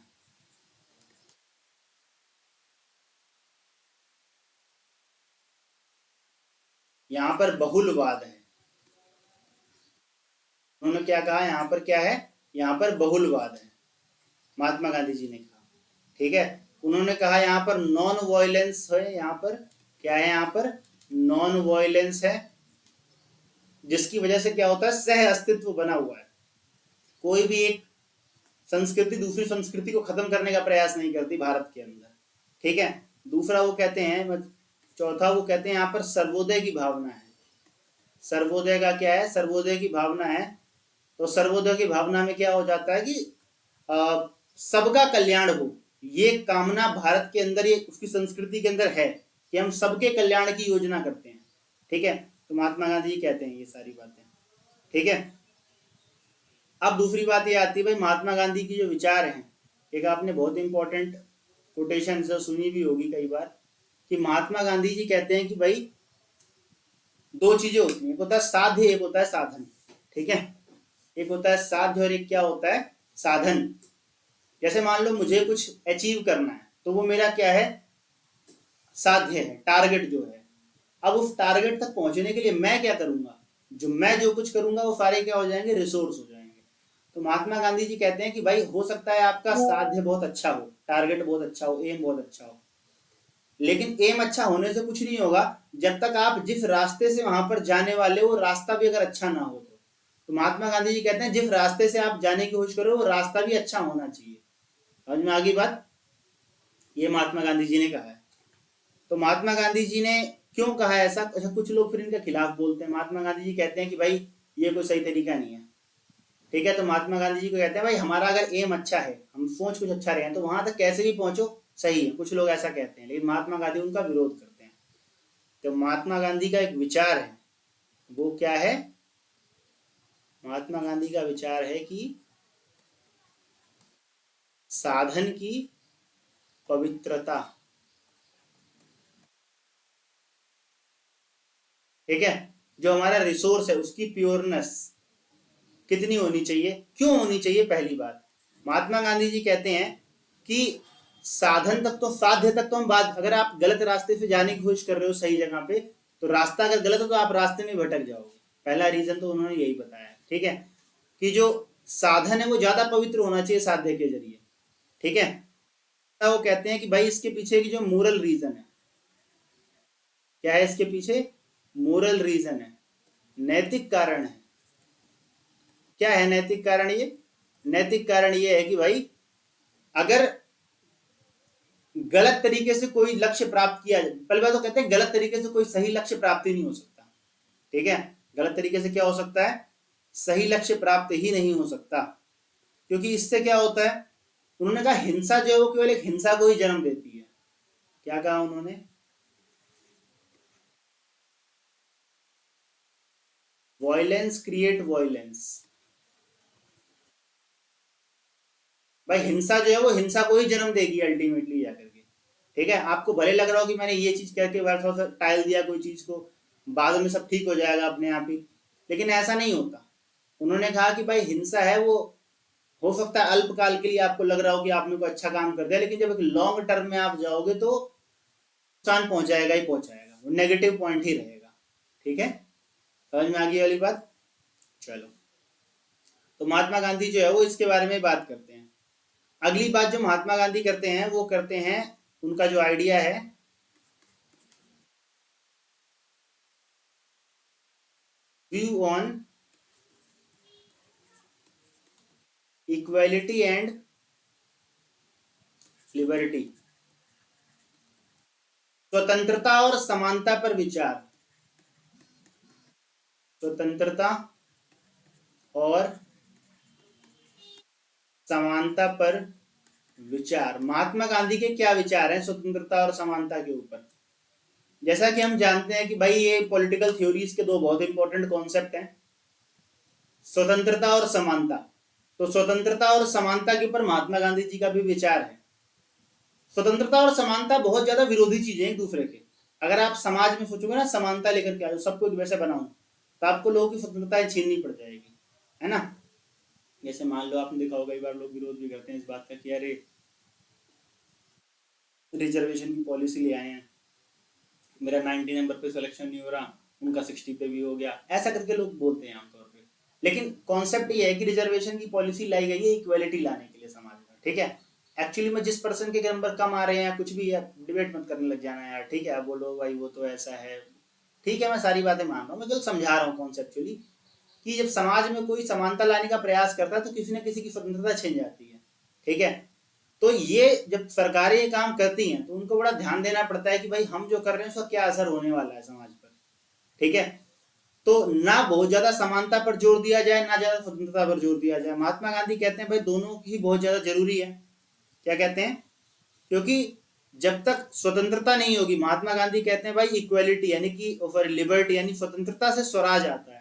यहाँ पर बहुलवाद है। उन्होंने क्या कहा, यहाँ पर क्या है, यहाँ पर बहुलवाद है, महात्मा गांधी जी ने कहा, ठीक है। उन्होंने कहा यहाँ पर नॉन वायलेंस है, यहाँ पर क्या है, यहाँ पर नॉन वायलेंस है, जिसकी वजह से क्या होता है, सह अस्तित्व बना हुआ है, कोई भी एक संस्कृति दूसरी संस्कृति को खत्म करने का प्रयास नहीं करती भारत के अंदर, ठीक है। दूसरा वो कहते हैं, चौथा वो कहते हैं यहाँ पर सर्वोदय की भावना है। सर्वोदय का क्या है, सर्वोदय की भावना है, तो सर्वोदय की भावना में क्या हो जाता है कि सबका कल्याण हो, ये कामना भारत के अंदर, ये उसकी संस्कृति के अंदर है कि हम सबके कल्याण की योजना करते हैं, ठीक है। तो महात्मा गांधी जी कहते हैं ये सारी बातें, ठीक है। अब दूसरी बात ये आती है भाई महात्मा गांधी की जो विचार हैं, एक आपने बहुत इंपॉर्टेंट कोटेशन से सुनी भी होगी कई बार, कि महात्मा गांधी जी कहते हैं कि भाई दो चीजें होती हैं, एक होता है साध्य, एक होता है साधन, ठीक है। एक होता है साध्य और एक क्या होता है, साधन। जैसे मान लो मुझे कुछ अचीव करना है, तो वो मेरा क्या है, साध्य है, टारगेट जो है, अब उस टारगेट तक पहुंचने के लिए मैं क्या करूंगा, मैं जो कुछ करूंगा वो सारे क्या हो जाएंगे, रिसोर्स हो जाएंगे। तो महात्मा गांधी जी कहते हैं कि भाई हो सकता है आपका साध्य बहुत अच्छा हो, टारगेट बहुत अच्छा हो, एम बहुत अच्छा हो, लेकिन एम अच्छा होने से कुछ नहीं होगा जब तक आप जिस रास्ते से वहां पर जाने वाले वो रास्ता भी अगर अच्छा ना हो तो महात्मा गांधी जी कहते हैं जिस रास्ते से आप जाने की कोशिश करो वो रास्ता भी अच्छा होना चाहिए। समझ में आ गई बात? ये महात्मा गांधी जी ने कहा है। तो महात्मा गांधी जी ने क्यों कहा है ऐसा? अच्छा, कुछ लोग फिर इनके खिलाफ बोलते हैं। महात्मा गांधी जी कहते हैं कि भाई ये कोई सही तरीका नहीं है। ठीक है, तो महात्मा गांधी जी को कहते हैं भाई हमारा अगर एम अच्छा है, हम सोच कुछ अच्छा रहे हैं, तो वहां तक कैसे भी पहुंचो सही है। कुछ लोग ऐसा कहते हैं, लेकिन महात्मा गांधी उनका विरोध करते हैं। तो महात्मा गांधी का एक विचार है, वो क्या है? महात्मा गांधी का विचार है कि साधन की पवित्रता, ठीक है, जो हमारा रिसोर्स है उसकी प्योरनेस कितनी होनी चाहिए, क्यों होनी चाहिए? पहली बात, महात्मा गांधी जी कहते हैं कि साधन तक तो, साध्य तक तो हम बात, अगर आप गलत रास्ते से जाने की कोशिश कर रहे हो सही जगह पे, तो रास्ता अगर गलत हो तो आप रास्ते में भटक जाओगे। पहला रीजन तो उन्होंने यही बताया, ठीक है, कि जो साधन है वो ज्यादा पवित्र होना चाहिए साध्य के जरिए। ठीक है, वो कहते हैं कि भाई इसके पीछे की जो मोरल रीजन है, क्या है इसके पीछे? मोरल रीजन है, नैतिक कारण है। क्या है नैतिक कारण? ये नैतिक कारण ये है कि भाई अगर गलत तरीके से कोई लक्ष्य प्राप्त किया जाए, पहली बात तो कहते हैं गलत तरीके से कोई सही लक्ष्य प्राप्त ही नहीं हो सकता। ठीक है, गलत तरीके से क्या हो सकता है? सही लक्ष्य प्राप्त ही नहीं हो सकता, क्योंकि इससे क्या होता है, उन्होंने कहा हिंसा जो है वो केवल एक हिंसा को ही जन्म देती है। क्या कहा उन्होंने? Violence create violence. भाई हिंसा जो है वो हिंसा को ही जन्म देगी अल्टीमेटली जाकर के। ठीक है, आपको भले लग रहा हो कि मैंने ये चीज करके थोड़ा सा टाइल दिया कोई चीज को, बाद में सब ठीक हो जाएगा अपने आप ही, लेकिन ऐसा नहीं होता। उन्होंने कहा कि भाई हिंसा है वो हो सकता है अल्पकाल के लिए आपको लग रहा हो कि आपने कोई अच्छा काम कर दिया, लेकिन जब एक लॉन्ग टर्म में आप जाओगे तो नुकसान पहुंचाएगा ही पहुंचाएगा, वो नेगेटिव पॉइंट ही रहेगा। ठीक है, समझ में आ गई वाली बात? चलो, तो महात्मा गांधी जो है वो इसके बारे में बात करते हैं। अगली बात जो महात्मा गांधी करते हैं वो करते हैं, उनका जो आइडिया है, view on equality and liberty, स्वतंत्रता और समानता पर विचार। स्वतंत्रता और समानता पर विचार। महात्मा गांधी के क्या विचार हैं स्वतंत्रता और समानता के ऊपर? जैसा कि हम जानते हैं कि भाई ये पॉलिटिकल थ्योरीज के दो बहुत इंपॉर्टेंट कॉन्सेप्ट हैं, स्वतंत्रता और समानता। तो स्वतंत्रता और समानता के ऊपर महात्मा गांधी जी का भी विचार है। स्वतंत्रता और समानता बहुत ज्यादा विरोधी चीजें हैं एक दूसरे के। अगर आप समाज में सोचोगे ना समानता लेकर के आ जाओ, सब कुछ वैसे बनाओ, तो आपको लोगों की स्वतंत्रता छीननी पड़ जाएगी, है ना। जैसे मान लो आपने देखा होगा कई बार लोग विरोध भी करते हैं इस बात का कि अरे रिजर्वेशन की पॉलिसी ले आए हैं, मेरा 90 नंबर पे सिलेक्शन नहीं हो रहा, उनका 60 पे भी हो गया, ऐसा करके लोग बोलते हैं आमतौर पे। लेकिन कॉन्सेप्ट ये है कि रिजर्वेशन की पॉलिसी लाई गई है इक्वालिटी लाने के लिए समाज में। ठीक है, एक्चुअली में जिस पर्सन के नंबर कम आ रहे हैं कुछ भी है, डिबेट मत करने लग जाना यार। ठीक है, आप बोलो भाई वो तो ऐसा है, ठीक है, मैं सारी बातें मान रहा हूँ, मैं केवल समझा रहा हूँ कॉन्सेप्चुअली कि जब समाज में कोई समानता लाने का प्रयास करता है तो किसी न किसी की स्वतंत्रता छिन जाती है। ठीक है, तो ये जब सरकारें ये काम करती हैं तो उनको बड़ा ध्यान देना पड़ता है कि भाई हम जो कर रहे हैं उसका क्या असर होने वाला है समाज पर। ठीक है, तो ना बहुत ज्यादा समानता पर जोर दिया जाए ना ज्यादा स्वतंत्रता पर जोर दिया जाए। महात्मा गांधी कहते हैं भाई दोनों ही बहुत ज्यादा जरूरी है। क्या कहते हैं? क्योंकि जब तक स्वतंत्रता नहीं होगी, महात्मा गांधी कहते हैं भाई इक्वालिटी यानी कि ओवर लिबर्टी यानी स्वतंत्रता से स्वराज आता है।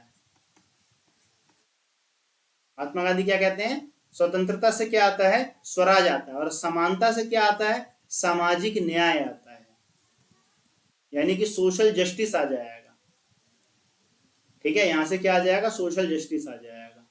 महात्मा गांधी क्या कहते हैं? स्वतंत्रता से क्या आता है? स्वराज आता है। और समानता से क्या आता है? सामाजिक न्याय आता है, यानी कि सोशल जस्टिस आ जाएगा। ठीक है, यहां से क्या आ जाएगा? सोशल जस्टिस आ जाएगा।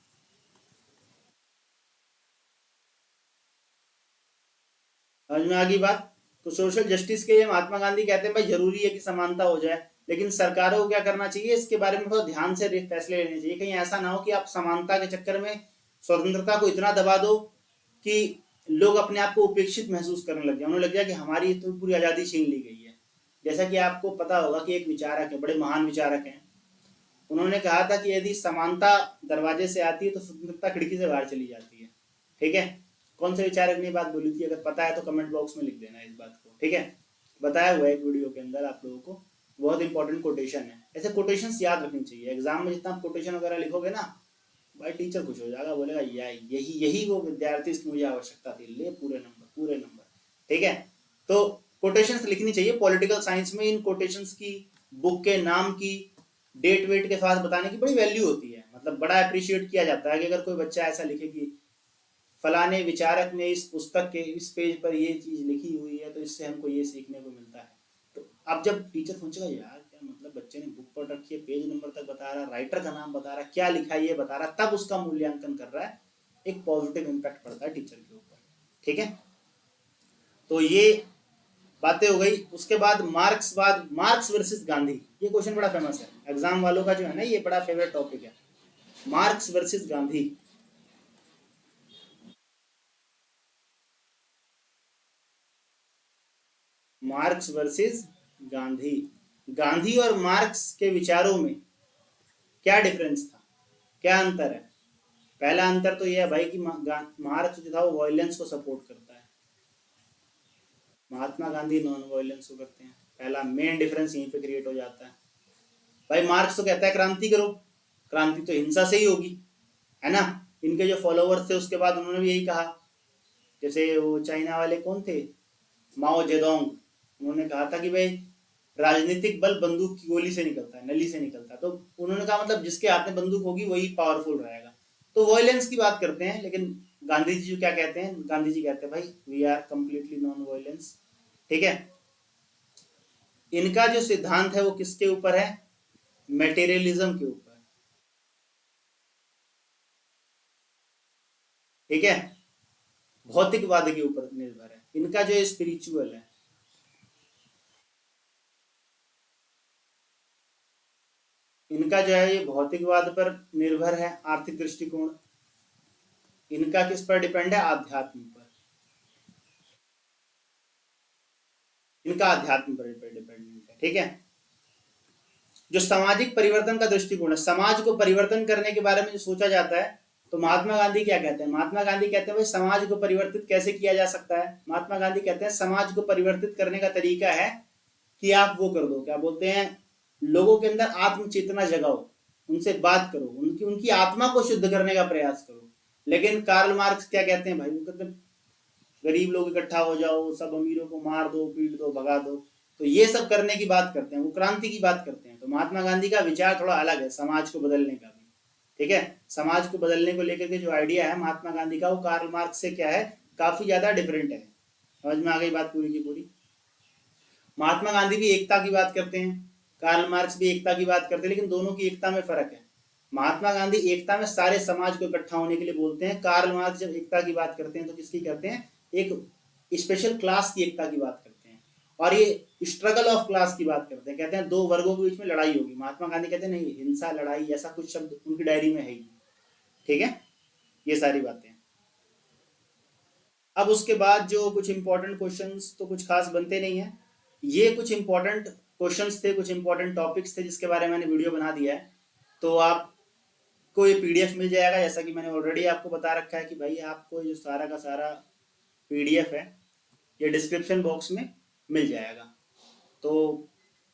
समझ में आ गई बात? तो सोशल जस्टिस के लिए महात्मा गांधी कहते हैं भाई जरूरी है कि समानता हो जाए, लेकिन सरकारों को क्या करना चाहिए, इसके बारे में बहुत ध्यान से फैसले लेने चाहिए। कहीं ऐसा ना हो कि आप समानता के चक्कर में स्वतंत्रता को इतना दबा दो कि लोग अपने आप को उपेक्षित महसूस करने लग जाए, उन्हें लग जाए कि हमारी तो पूरी आज़ादी छीन ली गई है। जैसा कि आपको पता होगा कि एक विचारक है, बड़े महान विचारक हैं, उन्होंने कहा था कि यदि समानता दरवाजे से आती है तो स्वतंत्रता खिड़की से बाहर चली जाती है। ठीक है, कौन से विचारक ने बात बोली थी, अगर पता है तो कमेंट बॉक्स में लिख देना इस बात को। ठीक है, बताया हुआ है एक वीडियो के अंदर आप लोगों को, बहुत इंपॉर्टेंट कोटेशन है। ऐसे कोटेशंस याद रखनी चाहिए। एग्जाम में जितना कोटेशन वगैरह लिखोगे ना, भाई टीचर खुश हो जाएगा, बोलेगा यही यही वो विद्यार्थी इसकी मुझे आवश्यकता थी, ले पूरे नंबर पूरे नंबर। ठीक है, तो कोटेशंस लिखनी चाहिए। पॉलिटिकल साइंस में इन कोटेशंस की, बुक के नाम की, डेट वेट के साथ बताने की बड़ी वैल्यू होती है। मतलब बड़ा अप्रिशिएट किया जाता है कि अगर कोई बच्चा ऐसा लिखे कि फलाने विचारक ने इस पुस्तक के इस पेज पर ये चीज लिखी हुई है तो इससे हमको ये सीखने को मिलता है। तो अब जब टीचर सोचेगा यार क्या मतलब बच्चे ने बुक पढ़ रखी है, पेज नंबर तक बता रहा, राइटर का नाम बता रहा, क्या लिखा है ये बता रहा, तब उसका मूल्यांकन कर रहा है, एक पॉजिटिव इम्पैक्ट पड़ता है टीचर के ऊपर। ठीक है, तो ये बातें हो गई। उसके बाद मार्क्स वर्सेस गांधी, ये क्वेश्चन बड़ा फेमस है एग्जाम वालों का जो है ना, ये बड़ा फेवरेट टॉपिक है, marks versus Gandhi. Marks versus Gandhi, Gandhi और मार्क्स के विचारों में क्या डिफरेंस था, क्या अंतर है? पहला अंतर तो यह है भाई कि मार्क्स जो था वो वायलेंस को सपोर्ट करता है, महात्मा गांधी नॉन वायलेंस को करते हैं। पहला मेन डिफरेंस यहीं पे क्रिएट हो जाता है। भाई मार्क्स तो कहता है क्रांति करो, क्रांति तो हिंसा से ही होगी, है ना। इनके जो फॉलोवर्स थे उसके बाद उन्होंने भी यही कहा, जैसे वो चाइना वाले कौन थे, माओ जेडोंग, उन्होंने कहा था कि भाई राजनीतिक बल बंदूक की गोली से निकलता है, नली से निकलता है। तो उन्होंने कहा मतलब जिसके हाथ में बंदूक होगी वही पावरफुल रहेगा। तो वायलेंस की बात करते हैं, लेकिन गांधी जी क्या कहते हैं, गांधी जी कहते हैं भाई we are completely non violence. ठीक है, इनका जो सिद्धांत है वो किसके ऊपर है, मेटेरियलिज्म के ऊपर। ठीक है, भौतिकवाद के ऊपर निर्भर है। इनका जो स्पिरिचुअल है, इनका जो है ये भौतिकवाद पर निर्भर है, आर्थिक दृष्टिकोण। इनका किस पर डिपेंड है, आध्यात्म पर। इनका आध्यात्म पर डिपेंडेंट है। ठीक है, जो सामाजिक परिवर्तन का दृष्टिकोण है, समाज को परिवर्तन करने के बारे में जो सोचा जाता है, तो महात्मा गांधी क्या कहते हैं, महात्मा गांधी कहते हैं भाई समाज को परिवर्तित कैसे किया जा सकता है। महात्मा गांधी कहते हैं समाज को परिवर्तित करने का तरीका है कि आप वो कर दो, क्या बोलते हैं, लोगों के अंदर आत्म चेतना जगाओ, उनसे बात करो, उनकी उनकी आत्मा को शुद्ध करने का प्रयास करो। लेकिन कार्ल मार्क्स क्या कहते हैं भाई, वो कहते हैं गरीब लोग इकट्ठा हो जाओ, सब अमीरों को मार दो, पीट दो, भगा दो। तो ये सब करने की बात करते हैं, वो क्रांति की बात करते हैं। तो महात्मा गांधी का विचार थोड़ा अलग है, समाज को बदलने का भी। ठीक है, समाज को बदलने को लेकर के जो आइडिया है महात्मा गांधी का, वो कार्ल मार्क्स से क्या है, काफी ज्यादा डिफरेंट है। समझ में आ गई बात पूरी की पूरी। महात्मा गांधी भी एकता की बात करते हैं, कार्ल मार्क्स भी एकता की बात करते हैं, लेकिन दोनों की एकता में फर्क है। महात्मा गांधी एकता में सारे समाज को इकट्ठा होने के लिए बोलते हैं, कार्ल मार्क्स जब एकता की बात करते हैं तो किसकी करते हैं, एक स्पेशल क्लास की एकता की बात करते हैं, और ये स्ट्रगल ऑफ क्लास की बात करते हैं। कहते हैं दो वर्गों के बीच में लड़ाई होगी, महात्मा गांधी कहते हैं नहीं, हिंसा लड़ाई ऐसा कुछ शब्द उनकी डायरी में है ही। ठीक है, ये सारी बातें। अब उसके बाद जो कुछ इंपॉर्टेंट क्वेश्चंस तो कुछ खास बनते नहीं है, ये कुछ इंपॉर्टेंट क्वेश्चंस थे, कुछ इंपॉर्टेंट टॉपिक्स थे जिसके बारे में मैंने वीडियो बना दिया है। तो आपको ये पीडीएफ मिल जाएगा, जैसा कि मैंने ऑलरेडी आपको बता रखा है कि भाई आपको जो सारा का सारा पीडीएफ है ये डिस्क्रिप्शन बॉक्स में मिल जाएगा। तो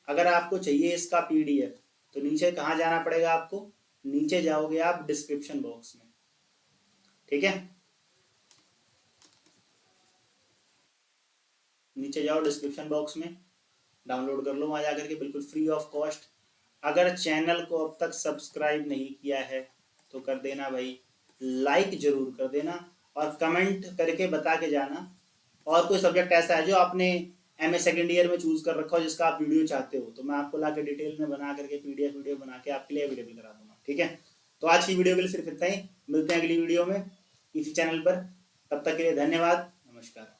अगर आपको चाहिए इसका पीडीएफ तो नीचे कहाँ जाना पड़ेगा आपको, नीचे जाओगे आप डिस्क्रिप्शन बॉक्स में। ठीक है, नीचे जाओ डिस्क्रिप्शन बॉक्स में, डाउनलोड कर लो वहाँ जाकर के, बिल्कुल फ्री ऑफ कॉस्ट। अगर चैनल को अब तक सब्सक्राइब नहीं किया है तो कर देना भाई, लाइक जरूर कर देना, और कमेंट करके बता के जाना। और कोई सब्जेक्ट ऐसा है जो आपने एमए सेकेंड ईयर में चूज कर रखा हो जिसका आप वीडियो चाहते हो, तो मैं आपको ला के डिटेल में बना करके पीडीएफ वीडियो बना के आपके लिए अवेलेबल करा दूंगा। ठीक है, तो आज की वीडियो के लिए सिर्फ इतना ही, मिलते हैं अगली वीडियो में इसी चैनल पर। तब तक के लिए धन्यवाद, नमस्कार।